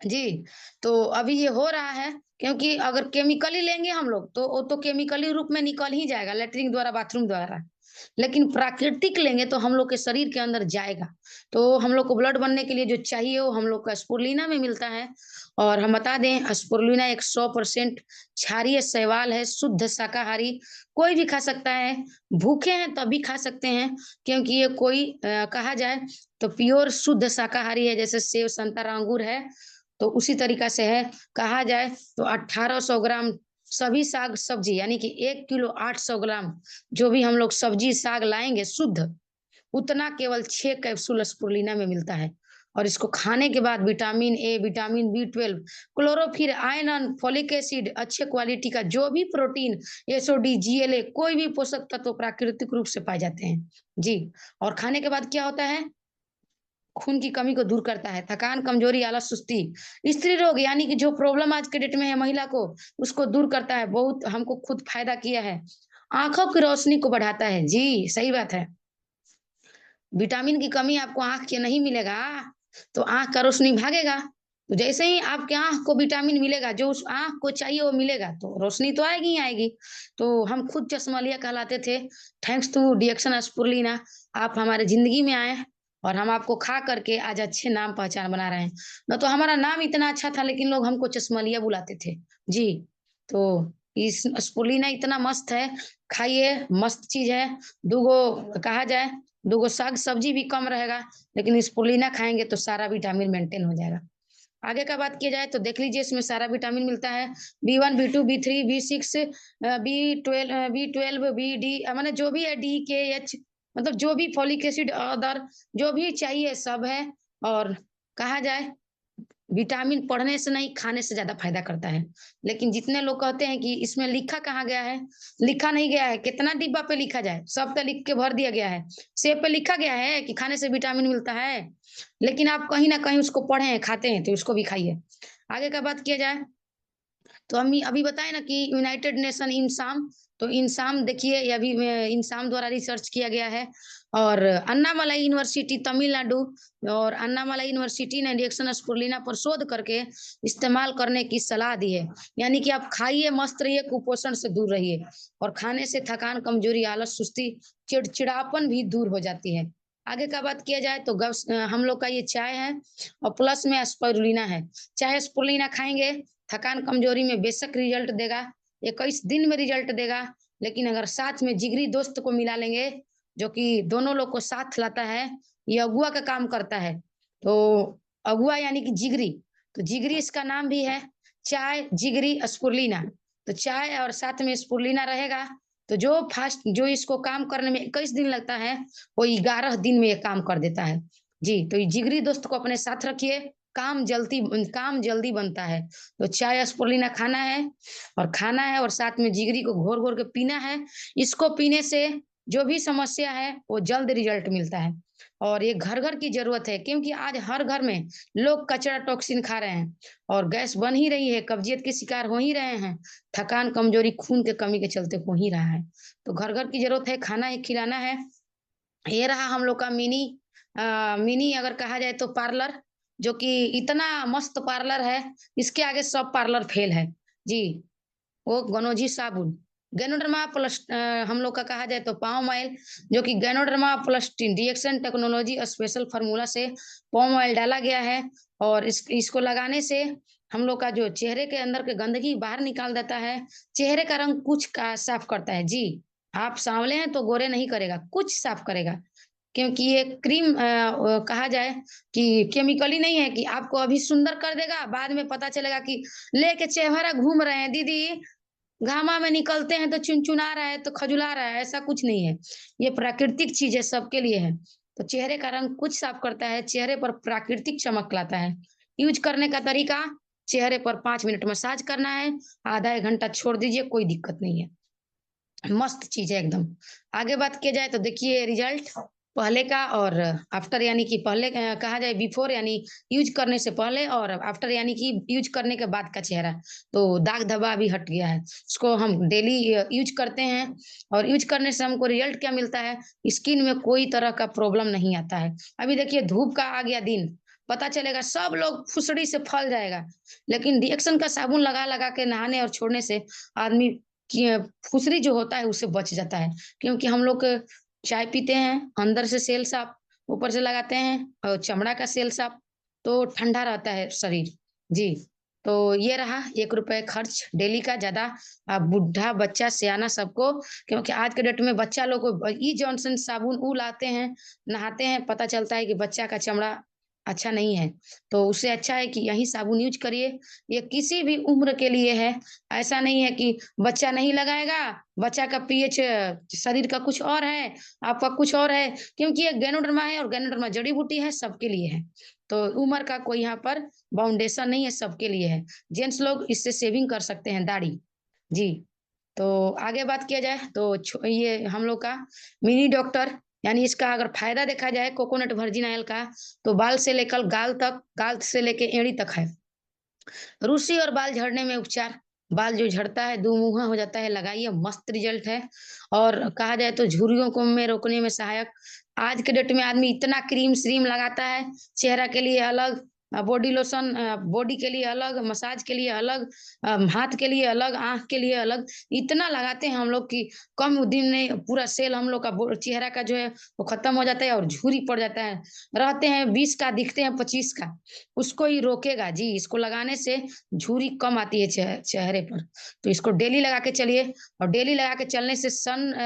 जी, तो अभी ये हो रहा है क्योंकि अगर केमिकली लेंगे हम लोग तो वो तो केमिकली रूप में निकल ही जाएगा लैट्रिन द्वारा, बाथरूम द्वारा। लेकिन प्राकृतिक लेंगे तो हम लोग के शरीर के अंदर जाएगा। तो हम लोग को ब्लड बनने के लिए जो चाहिए वो हम लोग को स्पुरुलिना में मिलता है। और हम बता दें स्पुरुलिना एक 100% क्षारीय शैवाल है, शुद्ध शाकाहारी, कोई भी खा सकता है। भूखे हैं तब भी खा सकते हैं क्योंकि ये कोई कहा जाए तो प्योर शुद्ध शाकाहारी है, जैसे सेब, संतरा, अंगूर है। तो उसी तरीका से है, कहा जाए तो 1800 ग्राम सभी साग सब्जी यानी कि 1 किलो 800 ग्राम जो भी हम लोग सब्जी साग लाएंगे शुद्ध, उतना केवल 6 कैप्सूल स्पुरुलिना में मिलता है। और इसको खाने के बाद vitamin A, vitamin B 12, chlorophyll, iron, folic acid, अच्छे क्वालिटी का जो भी प्रोटीन, एसओडी, जीएलए, कोई भी पोषक तत्व प्राकृतिक रूप से पाए जाते हैं। जी, और खाने के बाद क्या होता है? खून की कमी को दूर करता है, थकान, कमजोरी, आलस, सुस्ती, स्त्री रोग यानी कि जो प्रॉब्लम आज के डेट में है महिला को, उसको दूर करता है। बहुत हमको खुद फायदा किया है। आंखों की रोशनी को बढ़ाता है। जी, सही बात है। विटामिन की कमी आपको आँख के नहीं मिलेगा, तो आँख का रोशनी भागेगा। तो जैसे ही आपके आँख को विटामिन मिलेगा, जो उस आँख को चाहिए वो मिलेगा, तो रोशनी तो आएगी ही आएगी। तो हम खुद चश्मलिया कहलाते थे, थैंक्स टू डिएक्शन स्पुरुलिना आप हमारे ज़िंदगी में आए और हम आपको खा करके आज अच्छे नाम पहचान बना रहे हैं। न तो हमारा नाम इतना अच्छा था लेकिन लोग हमको चश्मलिया बुलाते थे। जी, तो इस स्पुरुलिना इतना मस्त है, खाइए, मस्त चीज़ है। दूगो कहा जाए दूगो साग सब्जी भी कम रहेगा, लेकिन स्पुरुलिना खाएँगे तो सारा विटामिन मेंटेन हो जाएगा। आगे का बात किया जाए तो देख लीजिए इसमें सारा विटामिन मिलता है। B 1, B 2, B 3, B 6, B 12, B D माने जो भी है डी, के, एच, मतलब जो भी फोलिक एसिड अदर जो भी चाहिए सब है। और कहा जाए विटामिन पढ़ने से नहीं खाने से ज़्यादा फ़ायदा करता है। लेकिन जितने लोग कहते हैं कि इसमें लिखा कहाँ गया है? लिखा नहीं गया है, कितना डिब्बा पे लिखा जाए? सब पे लिख के भर दिया गया है। सेब पे लिखा गया है कि खाने से विटामिन मिलता है, लेकिन आप कहीं न कहीं उसको पढ़े हैं, खाते हैं, तो उसको भी खाइए। आगे का बात किया जाए तो हम अभी बताए ना कि यूनाइटेड नेशन इंसाम, तो इंसाम देखिए ये अभी इंसाम द्वारा रिसर्च किया गया है। और अन्नामलाई यूनिवर्सिटी तमिलनाडु और अन्नामलाई यूनिवर्सिटी ने रिएक्शन स्पुरुलिना पर शोध करके इस्तेमाल करने की सलाह दी है। यानी कि आप खाइए, मस्त रहिए, कुपोषण से दूर रहिए। और खाने से थकान, कमजोरी, आलस, सुस्ती, चिड़चिड़ापन भी दूर हो जाती है। आगे का बात किया जाए तो हम लोग का ये चाय है और प्लस में स्पुरुलिना है। चाय स्पुरुलिना खाएंगे, थकान कमजोरी में बेशक रिजल्ट देगा, 21 दिन में रिजल्ट देगा। लेकिन अगर साथ में जिगरी दोस्त को मिला लेंगे जो कि दोनों लोग को साथ लाता है, ये अगुआ का काम करता है। तो अगुआ यानी कि जिगरी, तो जिगरी इसका नाम भी है, चाय जिगरी स्पुरुलिना। तो चाय और साथ में स्पुरुलिना रहेगा तो जो फास्ट जो इसको काम करने में 21 दिन लगता है वो 11 दिन में ये काम कर देता है। जी, तो ये जिगरी दोस्त को अपने साथ रखिए, काम जल्दी बनता है। तो चाय स्पुरुलिना खाना है और साथ में जिगरी को घोर-घोर के पीना है। इसको पीने से जो भी समस्या है वो जल्द रिजल्ट मिलता है। और ये घर-घर की ज़रूरत है क्योंकि आज हर घर में लोग कचरा टॉक्सिन खा रहे हैं और गैस बन ही रही है, कब्ज़ियत के शिकार हो ही रहे हैं, थकान, कमज़ोरी, खून के कमी के चलते हो ही रहा है। तो घर-घर की ज़रूरत है, खाना ही खिलाना है। ये रहा हम लोग का मिनी अगर कहा जाए तो पार्लर, जो कि इतना मस्त पार्लर है, इसके आगे सब पार्लर फेल है। जी। वो गनोजी साबुन, गैनोडर्मा प्लस हम लोग का कहा जाए तो पाम ऑयल, जो कि गैनोडर्मा प्लस्टीन रिएक्शन टेक्नोलॉजी स्पेशल फार्मूला से पाम ऑयल डाला गया है और इसको लगाने से हम लोग का जो चेहरे के अंदर के गंदगी बाहर निकाल देता है, चेहरे का रंग कुछ का साफ करता है। जी, आप सांवले हैं तो गोरे नहीं करेगा, कुछ साफ करेगा। क्योंकि ये क्रीम कहा जाए कि केमिकली नहीं है कि आपको अभी सुंदर कर देगा, बाद में पता चलेगा कि लेके चेहरा घूम रहे हैं, दीदी घामा में निकलते हैं तो चुनचुना रहा है, तो खजुला रहा है, ऐसा कुछ नहीं है। ये प्राकृतिक चीज़ है, सबके लिए है। तो चेहरे का रंग कुछ साफ करता है, चेहरे पर प्राकृतिक चमक लाता है। यूज़ करने का तरीका, चेहरे पर 5 मिनट मसाज करना है, आधा 1 घंटा छोड़ दीजिए, कोई दिक्कत नहीं है। मस्त चीज़ है एकदम। आगे बात किया जाए तो देखिए रिज़ल्ट पहले का और आफ्टर, यानी कि पहले कहा जाए बिफ़ोर यानी यूज़ करने से पहले और आफ्टर यानी कि यूज़ करने के बाद का चेहरा। तो दाग-धब्बा भी हट गया है। इसको हम डेली यूज़ करते हैं और यूज़ करने से हमको रिज़ल्ट क्या मिलता है, स्किन में कोई तरह का प्रॉब्लम नहीं आता है। अभी देखिए धूप का आ गया दिन, पता चलेगा सब लोग फुसड़ी से फल जाएगा। लेकिन रिएक्शन का साबुन लगा-लगा के नहाने और छोड़ने से आदमी कि फुसरी जो होता है उससे बच जाता है। क्योंकि हम लोग चाय पीते हैं, अंदर से सेल साफ, ऊपर से लगाते हैं और चमड़ा का सेल साफ, तो ठंडा रहता है शरीर। जी, तो ये रहा ₹1 खर्च डेली का ज़्यादा बुड्ढा, बच्चा, सयाना सबको, क्योंकि आज के डेट में बच्चा लोग को ई जॉनसन साबुन वो लाते हैं, नहाते हैं, पता चलता है कि बच्चा का चमड़ा अच्छा नहीं है। तो उससे अच्छा है कि यही साबुन यूज़ करिए। ये किसी भी उम्र के लिए है, ऐसा नहीं है कि बच्चा नहीं लगाएगा, बच्चा का पीएच शरीर का कुछ और है, आपका कुछ और है, क्योंकि ये गैनोडर्मा है और गैनोडर्मा जड़ी-बूटी है, सबके लिए है। तो उम्र का कोई यहाँ पर बाउंडेशन नहीं है, सबके लिए है। जेंट्स लोग इससे शेविंग कर सकते हैं दाढ़ी। जी, तो आगे बात किया जाए तो ये हम लोग का मिनी डॉक्टर, यानी इसका अगर फ़ायदा देखा जाए कोकोनट वर्जिन ऑयल का, तो बाल से लेकर गाल तक, गाल से लेके एड़ी तक है। रूसी और बाल झड़ने में उपचार, बाल जो झड़ता है, दुमुहा हो जाता है, लगाइए मस्त रिज़ल्ट है और कहा जाए तो झुर्रियों को में रोकने में सहायक। आज के डेट में आदमी इतना क्रीम-श्रीम लगाता है, चेहरा के लिए अलग बॉडी लोशन, बॉडी के लिए अलग, मसाज के लिए अलग, हाथ के लिए अलग, आँख के लिए अलग, इतना लगाते हैं हम लोग कि कम दिन में पूरा सेल हम लोग का चेहरा का जो है वो खत्म हो जाता है और झुर्री पड़ जाता है। रहते हैं 20 का, दिखते हैं 25 का। उसको ही रोकेगा जी, इसको लगाने से झुर्री कम आती है चेहरे पर। तो इसको डेली लगा के चलिए और डेली लगा के चलने से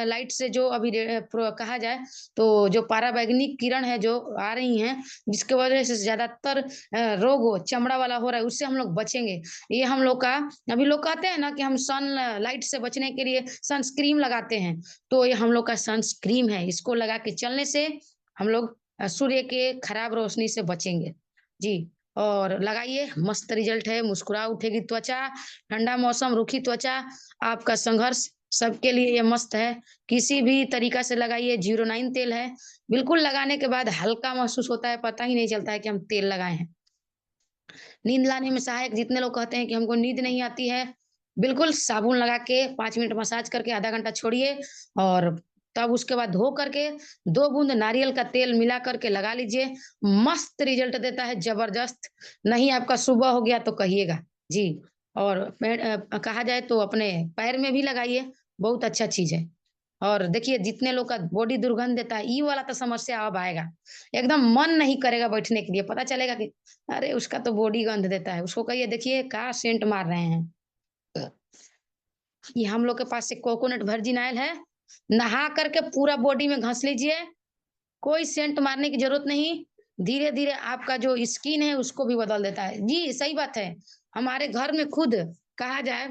लाइट से जो अभी कहा जाए तो जो पराबैंगनी किरण है जो आ रही हैं, जिसकी वजह से ज़्यादातर रोग चमड़ा वाला हो रहा है, उससे हम लोग बचेंगे। ये हम लोग का, अभी लोग कहते हैं ना कि हम सन लाइट से बचने के लिए सनस्क्रीन लगाते हैं, तो ये हम लोग का सनस्क्रीन है। इसको लगा के चलने से हम लोग सूर्य के खराब रोशनी से बचेंगे। जी। और लगाइए, मस्त रिज़ल्ट है, मुस्कुरा उठेगी त्वचा, ठंडा मौसम, रूखी त्वचा, आपका संघर्ष सबके लिए ये मस्त है। किसी भी तरीक़ा से लगाइए, 09 तेल है, बिल्कुल लगाने के बाद हल्का महसूस होता है, पता ही नहीं चलता है कि हम तेल लगाए हैं। नींद लाने में सहायक, जितने लोग कहते हैं कि हमको नींद नहीं आती है, बिल्कुल साबुन लगा के 5 मिनट मसाज करके आधा घंटा छोड़िए और तब उसके बाद धो करके 2 बूँद नारियल का तेल मिला करके लगा लीजिए, मस्त रिज़ल्ट देता है, ज़बरदस्त। नहीं आपका सुबह हो गया तो कहिएगा। जी, और कहा जाए तो अपने पैर में भी लगाइए, बहुत अच्छा चीज़ है। और देखिए जितने लोग का बॉडी दुर्गंध देता है, ये वाला तो समस्या अब आएगा। एकदम मन नहीं करेगा बैठने के लिए, पता चलेगा कि अरे! उसका तो बॉडी गंध देता है। उसको कहिए देखिए क्या सेंट मार रहे हैं। ये हम लोग के पास एक कोकोनट वर्जिन ऑयल है, नहा करके पूरा बॉडी में घँस लीजिए, कोई सेंट मारने की ज़रूरत नहीं। धीरे-धीरे आपका जो स्किन है उसको भी बदल देता है। जी, सही बात है। हमारे घर में खुद कहा जाए,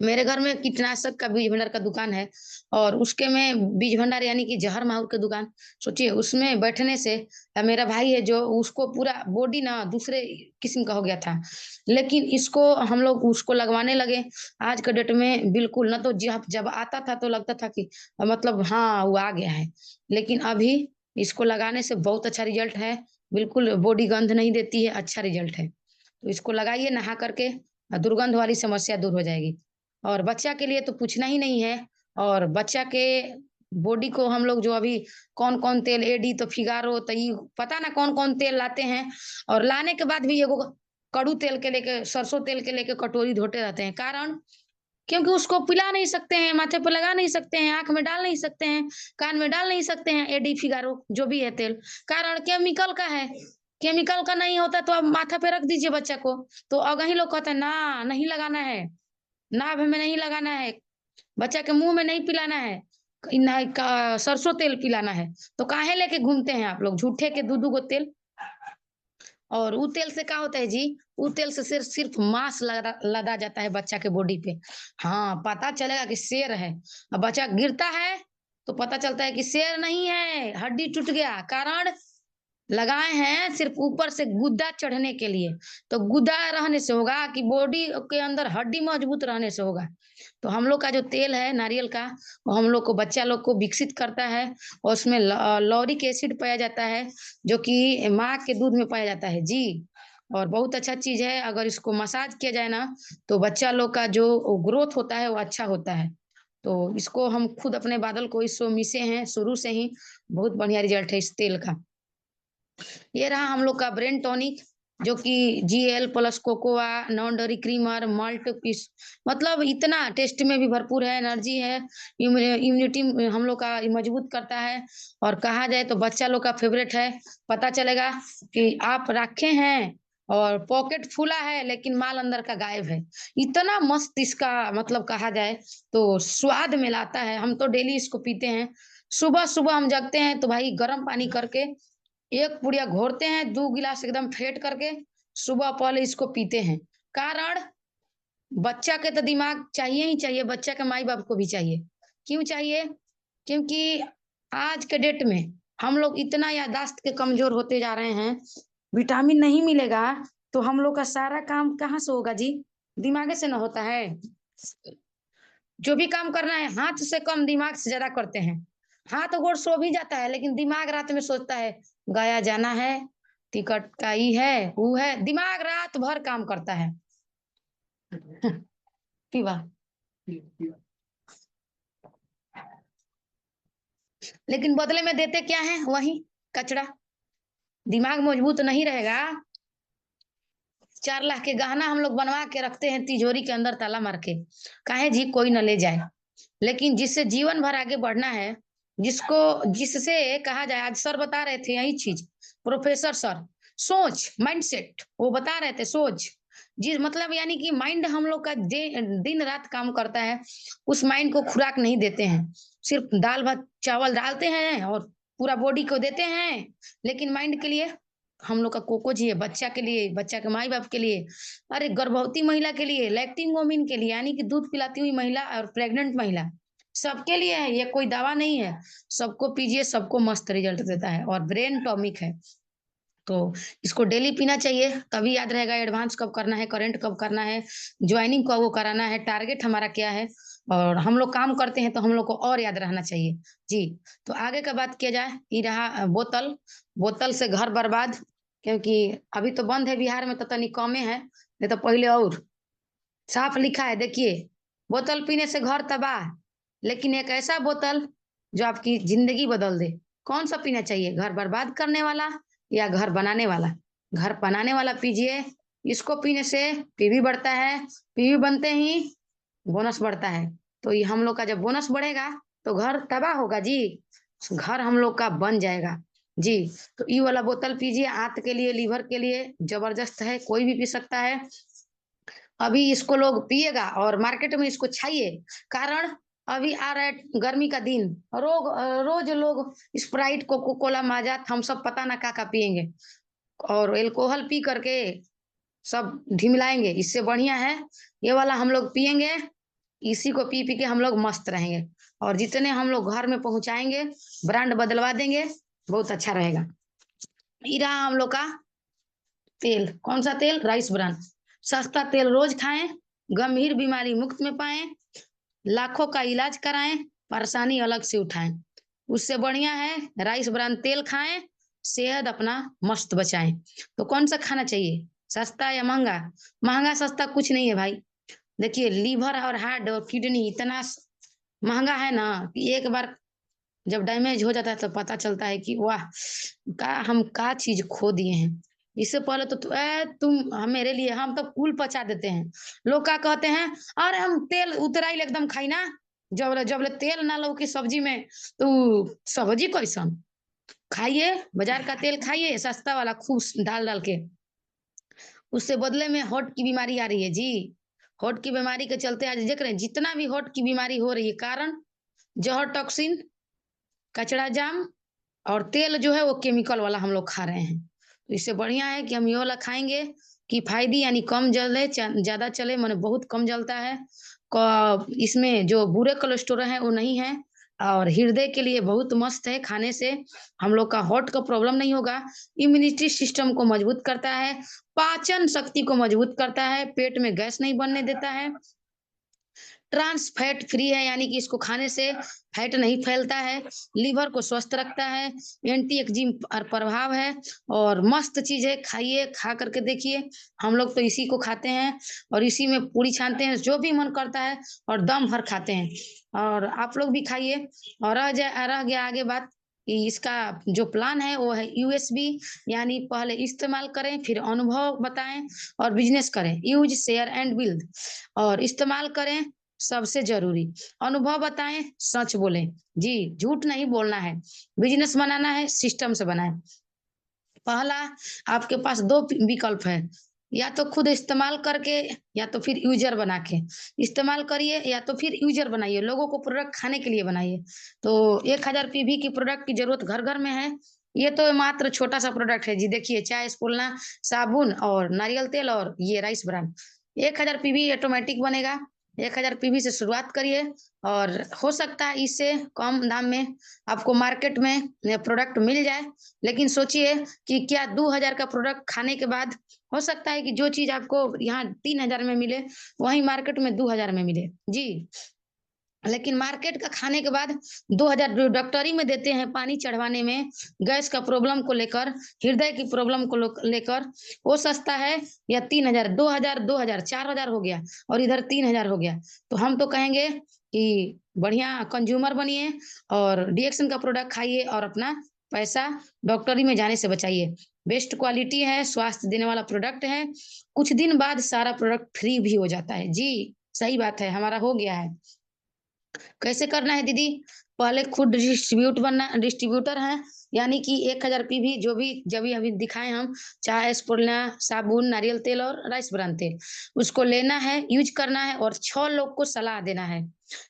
मेरे घर में कीटनाशक का बीज भंडार का दुकान है और उसके में बीज भंडार यानी कि जहर माहौर की दुकान। सोचिए उसमें बैठने से मेरा भाई है जो उसको पूरा बॉडी ना दूसरे किस्म का हो गया था। लेकिन इसको हम लोग उसको लगवाने लगे। आज के डेट में बिल्कुल ना, तो जब जब आता था तो लगता था कि मतलब हाँ, वो आ गया है। लेकिन अभी इसको लगाने से बहुत अच्छा रिजल्ट है, बिल्कुल बॉडी गंध नहीं देती है, अच्छा रिजल्ट है। तो इसको लगाइए नहा करके, दुर्गंध वाली समस्या दूर हो जाएगी। और बच्चा के लिए तो पूछना ही नहीं है। और बच्चा के बॉडी को हम लोग जो अभी कौन-कौन तेल, एडी तो फिगारो तो ये पता ना कौन-कौन तेल लाते हैं, और लाने के बाद भी एगो कड़ू तेल के लेके, सरसों तेल के लेके कटोरी धोते रहते हैं। कारण क्योंकि उसको पिला नहीं सकते हैं, माथे पे लगा नहीं सकते हैं, आँख में डाल नहीं सकते हैं, कान में डाल नहीं सकते हैं, एडी फिगारो जो भी है तेल। कारण केमिकल का है, केमिकल का नहीं होता तो आप माथा पे रख दीजिए बच्चा को। तो अगही लोग कहते हैं ना, नहीं लगाना है, नाभ में नहीं लगाना है, बच्चा के मुँह में नहीं पिलाना है, ना का सरसों तेल पिलाना है। तो काहे लेके घूमते हैं आप लोग झूठे के दू-दू गो तेल। और ऊ तेल से क्या होता है जी, ऊ तेल से सिर्फ मांस लदा जाता है बच्चा के बॉडी पे। हाँ, पता चलेगा कि शेर है। अब बच्चा गिरता है, तो पता चलता है कि शेर नहीं है, हड्डी टूट गया। कारण लगाए हैं सिर्फ ऊपर से गुद्दा चढ़ने के लिए। तो गुद्दा रहने से होगा कि बॉडी के अंदर हड्डी मजबूत रहने से होगा। तो हम लोग का जो तेल है नारियल का, वो हम लोग को, बच्चा लोग को विकसित करता है, और उसमें लॉरिक एसिड पाया जाता है, जो कि माँ के दूध में पाया जाता है जी। और बहुत अच्छा चीज़ है, अगर इसको मसाज किया जाए ना, तो बच्चा लोग का जो ग्रोथ होता है वो अच्छा होता है। तो इसको हम खुद अपने बादल को इसको मिसे हैं शुरू से ही, बहुत बढ़िया रिजल्ट है इस तेल का। ये रहा हम लोग का ब्रेन टॉनिक, जो कि GL plus cocoa, non dairy creamer, malt peas, मतलब इतना टेस्ट में भी भरपूर है, एनर्जी है, इम्यूनिटी हम लोग का मजबूत करता है। और कहा जाए तो बच्चा लोग का फेवरेट है। पता चलेगा कि आप रखे हैं और पॉकेट फूला है, लेकिन माल अंदर का गायब है। इतना मस्त इसका मतलब कहा जाए तो स्वाद मिलाता है। हम तो डेली इसको पीते हैं। सुबह सुबह हम जगते हैं तो भाई गर्म पानी करके एक पुड़िया घोरते हैं, 2 गिलास एकदम फेंट करके, सुबह पहले इसको पीते हैं। कारण बच्चा के तो दिमाग चाहिए ही चाहिए, बच्चा के माई-बाप को भी चाहिए। क्यों चाहिए? क्योंकि आज के डेट में हम लोग इतना याददाश्त के कमज़ोर होते जा रहे हैं, विटामिन नहीं मिलेगा, तो हम लोग का सारा काम कहाँ से होगा जी? दिमागे से ना होता है। जो भी काम करना है हाथ से कम दिमाग से ज़्यादा करते हैं। हाथ गोड़ सो भी जाता है, लेकिन दिमाग रात में सोचता है, गया जाना है, टिकट का ई है, वो है, दिमाग रात भर काम करता है। पीवा। लेकिन बदले में देते क्या है? वही कचरा। दिमाग मजबूत नहीं रहेगा, 4 लाख के गहना हम लोग बनवा के रखते हैं तिजोरी के अंदर ताला मार के। काहे जी कोई न ले जाए। लेकिन जिससे जीवन भर आगे बढ़ना है, जिससे कहा जाए, आज सर बता रहे थे यही चीज, प्रोफेसर सर, सोच, माइंडसेट, वो बता रहे थे सोच, जिस मतलब यानी कि माइंड हम लोग का दिन रात काम करता है, उस माइंड को खुराक नहीं देते हैं। सिर्फ दाल भात चावल डालते हैं और पूरा बॉडी को देते हैं, लेकिन माइंड के लिए हम लोग का कोको जी है, बच्चा के लिए, बच्चा के माई बाप के लिए, अरे गर्भवती महिला के लिए, लैक्टिंग वोमिन के लिए, यानी कि दूध पिलाती हुई महिला और प्रेग्नेंट महिला, सबके लिए है। ये कोई दवा नहीं है। सबको पीजिए, सबको मस्त रिजल्ट देता है, और ब्रेन टॉनिक है। तो इसको डेली पीना चाहिए, तभी याद रहेगा एडवांस कब करना है, करंट कब करना है, ज्वाइनिंग कब वो कराना है, टारगेट हमारा क्या है। और हम लोग काम करते हैं तो हम लोग को और याद रहना चाहिए जी। तो आगे का बात किया जाए, ये रहा बोतल। बोतल से घर बर्बाद, क्योंकि अभी तो बंद है बिहार में, तो तनी कमे है, नहीं तो पहले और साफ लिखा है, देखिए, बोतल पीने से घर तबाह। लेकिन एक ऐसा बोतल जो आपकी जिंदगी बदल दे, कौन सा पीना चाहिए? घर बर्बाद करने वाला या घर बनाने वाला? घर बनाने वाला पीजिए। इसको पीने से पीवी बढ़ता है, पीवी बनते ही बोनस बढ़ता है। तो ये हम लोग का जब बोनस बढ़ेगा तो घर तबाह होगा जी, घर हम लोग का बन जाएगा जी। तो ये वाला बोतल पीजिए, आंत के लिए, लीवर के लिए जबरदस्त है, कोई भी पी सकता है। अभी इसको लोग पिएगा और मार्केट में इसको छाइए। कारण अभी आ रहा है गर्मी का दिन, रोज लोग स्प्राइट, कोको कोला, माजा, थम्स अप, पता ना क्या पिएंगे, और एल्कोहल पी करके सब ढिमलाएंगे। इससे बढ़िया है ये वाला हम लोग पिएंगे, इसी को पी पी के हम लोग मस्त रहेंगे। और जितने हम लोग घर में पहुंचाएंगे, ब्रांड बदलवा देंगे, बहुत अच्छा रहेगा। ये रहा हम लोग का तेल। कौन सा तेल? Rice bran. सस्ता तेल रोज खाएं, गंभीर बीमारी मुफ्त में पाएं, लाखों का इलाज कराएं, परेशानी अलग से उठाएं। उससे बढ़िया है राइस ब्रान तेल खाएं, सेहत अपना मस्त बचाएं। तो कौन सा खाना चाहिए, सस्ता या महंगा? महंगा सस्ता कुछ नहीं है भाई। देखिए लीवर और हार्ट और किडनी इतना महंगा है ना कि एक बार जब डैमेज हो जाता है तो पता चलता है कि वाह, का हम का चीज खो दिए हैं। इससे पहले तो तुम मेरे लिए हम तो कुल पचा देते हैं। लोग क्या कहते हैं, अरे हम तेल उतराइल एकदम खाई ना, जब जब तेल ना लो की सब्जी में, तो सब्जी कैसन खाइए, बाजार का तेल खाइए सस्ता वाला खूब डाल डाल के। उससे बदले में हार्ट की बीमारी आ रही है जी। हार्ट की बीमारी के चलते आज देख रहे हैं जितना भी हार्ट की बीमारी हो रही है, कारण जहर टॉक्सिन, कचरा जाम और तेल जो है वो केमिकल वाला हम लोग खा रहे हैं। तो इससे बढ़िया है कि हम ये वाला खाएंगे कि फायदी यानी कम जले ज्यादा चले, माने बहुत कम जलता है। इसमें जो बुरे कोलेस्ट्रॉल है वो नहीं है, और हृदय के लिए बहुत मस्त है। खाने से हम लोग का हार्ट का प्रॉब्लम नहीं होगा, इम्यूनिटी सिस्टम को मजबूत करता है, पाचन शक्ति को मजबूत करता है, पेट में गैस नहीं बनने देता है, ट्रांस फैट फ्री है यानी कि इसको खाने से फैट नहीं फैलता है, लीवर को स्वस्थ रखता है, एंटी एग्जिम प्रभाव है, और मस्त चीज है, खाइए, खा करके देखिए। हम लोग तो इसी को खाते हैं और इसी में पूरी छानते हैं, जो भी मन करता है और दम भर खाते हैं। और आप लोग भी खाइए। और रह गया आगे बात कि इसका जो प्लान है वो है यूएसबी, यानी पहले इस्तेमाल करें फिर अनुभव बताएं और बिजनेस करें, यूज शेयर एंड बिल्ड। और इस्तेमाल करें सबसे जरूरी, अनुभव बताएं, सच बोलें जी, झूठ नहीं बोलना है। बिजनेस बनाना है सिस्टम से बनाए। पहला, आपके पास दो विकल्प है, या तो खुद इस्तेमाल करके या तो फिर यूजर बना के। इस्तेमाल करिए या तो फिर यूजर बनाइए, लोगों को प्रोडक्ट खाने के लिए बनाइए। तो 1000 पीवी की प्रोडक्ट की जरूरत घर घर में है। ये तो मात्र छोटा सा प्रोडक्ट है जी। देखिए चाय स्पूलना, साबुन और नारियल तेल और ये राइस ब्रांड, 1000 पीवी ऑटोमेटिक बनेगा। 1000 पीवी से शुरुआत करिए, और हो सकता है इससे कम दाम में आपको मार्केट में प्रोडक्ट मिल जाए। लेकिन सोचिए कि क्या 2000 का प्रोडक्ट खाने के बाद हो सकता है कि जो चीज आपको यहाँ 3000 में मिले वहीं मार्केट में 2000 में मिले जी। लेकिन मार्केट का खाने के बाद 2000 डॉक्टरी में देते हैं पानी चढ़वाने में, गैस का प्रॉब्लम को लेकर, हृदय की प्रॉब्लम को लेकर, वो सस्ता है। या 3000, 2000, 2000, 4000 हो गया और इधर 3000 हो गया। तो हम तो कहेंगे कि बढ़िया कंज्यूमर बनिए और डीएक्सन का प्रोडक्ट खाइए और अपना पैसा डॉक्टरी में जाने से बचाइए। बेस्ट क्वालिटी है, स्वास्थ्य देने वाला प्रोडक्ट है। कुछ दिन बाद सारा प्रोडक्ट फ्री भी हो जाता है जी। सही बात है, हमारा हो गया है। कैसे करना है दीदी? पहले खुद डिस्ट्रीब्यूटर है, यानी कि 1000 पीवी जो भी जब भी अभी दिखाए हम, चाय स्पूर्णा, साबुन, नारियल तेल और राइस ब्रान तेल, उसको लेना है, यूज करना है और 6 लोग को सलाह देना है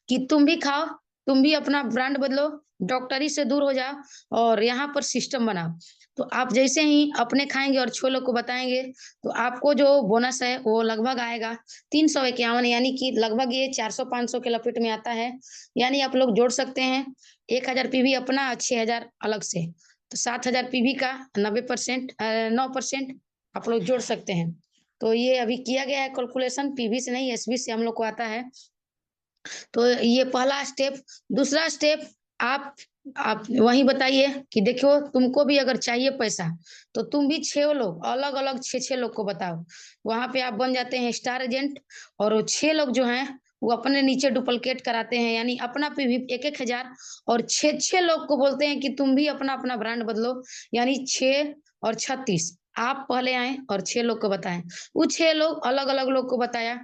कि तुम भी खाओ, तुम भी अपना ब्रांड बदलो, डॉक्टरी से दूर हो जाओ और यहाँ पर सिस्टम बनाओ। तो आप जैसे ही अपने खाएंगे और 6 लोग को बताएंगे, तो आपको जो बोनस है वो लगभग आएगा 351, यानी कि लगभग ये 400-500 के लपेट में आता है। यानी आप लोग जोड़ सकते हैं 1000 पीवी अपना, 6000 अलग से, तो 7000 पीवी का 90%, 9% आप लोग जोड़ सकते हैं। तो ये अभी किया गया है कैलकुलेशन, पीवी से नहीं एसबी से हम लोग को आता है। तो ये पहला स्टेप। दूसरा स्टेप, आप आप वही बताइए कि देखो तुमको भी अगर चाहिए पैसा, तो तुम भी 6 लोग अलग अलग 6 लोग को बताओ, वहां पे आप बन जाते हैं स्टार एजेंट। और वो 6 लोग जो हैं वो अपने नीचे डुप्लीकेट कराते हैं, यानी अपना पे भी 1000, और 6 लोग को बोलते हैं कि तुम भी अपना अपना ब्रांड बदलो, यानी 6 और 36, आप पहले आए और 6 लोग को बताएं। वो 6 लोग अलग अलग लोग को बताया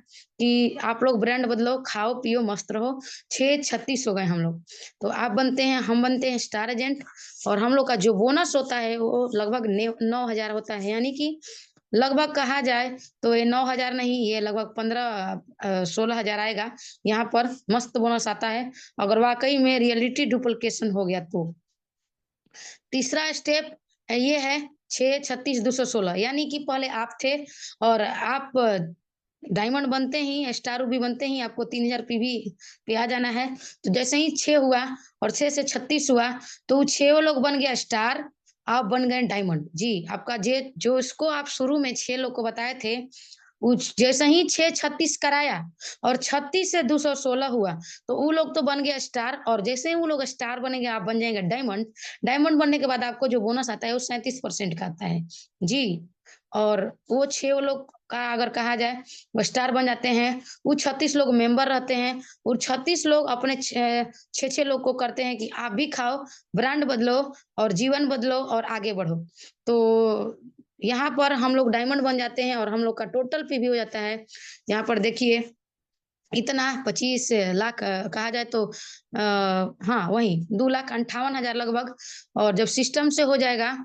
कि आप लोग ब्रांड बदलो, खाओ पियो मस्त रहो। 6 36 हो गए हम लोग। तो आप बनते हैं, हम बनते हैं स्टार एजेंट, और हम लोग का जो बोनस होता है वो लगभग 9000 होता है, यानी कि लगभग कहा जाए तो ये 9000 नहीं, ये लगभग 15-16 हजार आएगा। यहाँ पर मस्त बोनस आता है अगर वाकई में रियलिटी डुप्लीकेशन हो गया तो। तीसरा स्टेप ये है 6 36 216, यानी कि पहले आप थे और आप डायमंड बनते ही, स्टार भी बनते ही आपको 3000 पीवी पे आ जाना है। तो जैसे ही 6 हुआ और 6 से 36 हुआ, तो 6 लोग बन गया स्टार, आप बन गए डायमंड जी। आपका जे जो इसको आप शुरू में 6 लोग को बताए थे, जैसे ही 636 कराया और 36 से 216 हुआ, तो वो लोग तो बन गया स्टार, और जैसे ही वो लोग स्टार बनेंगे, आप बन जाएंगे डायमंड। डायमंड बनने के बाद आपको जो बोनस आता है वो 37% का आता है जी। और वो 6 लोग का अगर कहा जाए वो स्टार बन जाते हैं, वो 36 लोग मेंबर रहते हैं, और 36 लोग अपने 6 लोग को करते हैं कि आप भी खाओ, ब्रांड बदलो और जीवन बदलो और आगे बढ़ो। तो यहाँ पर हम लोग डायमंड बन जाते हैं और हम लोग का टोटल फी भी हो जाता है। यहाँ पर देखिए इतना 25 लाख कहा जाए तो हाँ वही 2,58,000 लगभग। और जब सिस्टम से हो जाएगा,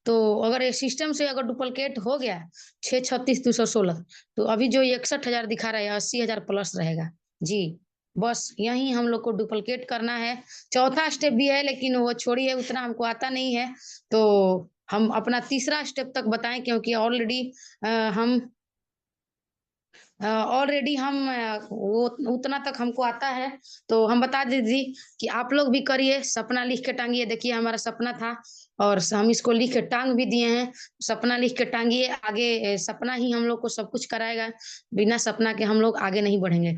तो अगर ये सिस्टम से अगर डुप्लीकेट हो गया 636,216, तो अभी जो 61,000 दिखा रहा है 80,000 प्लस रहेगा जी। बस यही हम लोग को डुप्लीकेट करना है। चौथा स्टेप भी है लेकिन वो छोड़िए, उतना हमको आता नहीं है। तो हम अपना तीसरा स्टेप तक बताएं, क्योंकि ऑलरेडी हम ऑलरेडी हम वो उतना तक हमको आता है। तो हम बता दीजिए कि आप लोग भी करिए, सपना लिख के टांगिए। देखिए हमारा सपना था और हम इसको लिख के टांग भी दिए हैं। सपना लिख के टांगिए, आगे सपना ही हम लोग को सब कुछ कराएगा। बिना सपना के हम लोग आगे नहीं बढ़ेंगे।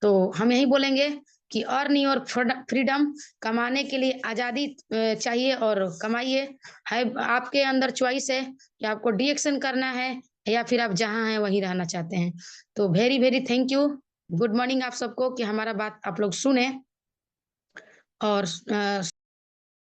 तो हम यही बोलेंगे कि अर्न योर फ्रीडम, कमाने के लिए आजादी चाहिए और कमाइए। है आपके अंदर चॉइस है कि आपको डीएक्शन करना है या फिर आप जहाँ हैं वहीं रहना चाहते हैं। तो very very thank you. Good morning आप सबको कि हमारा बात आप लोग सुने और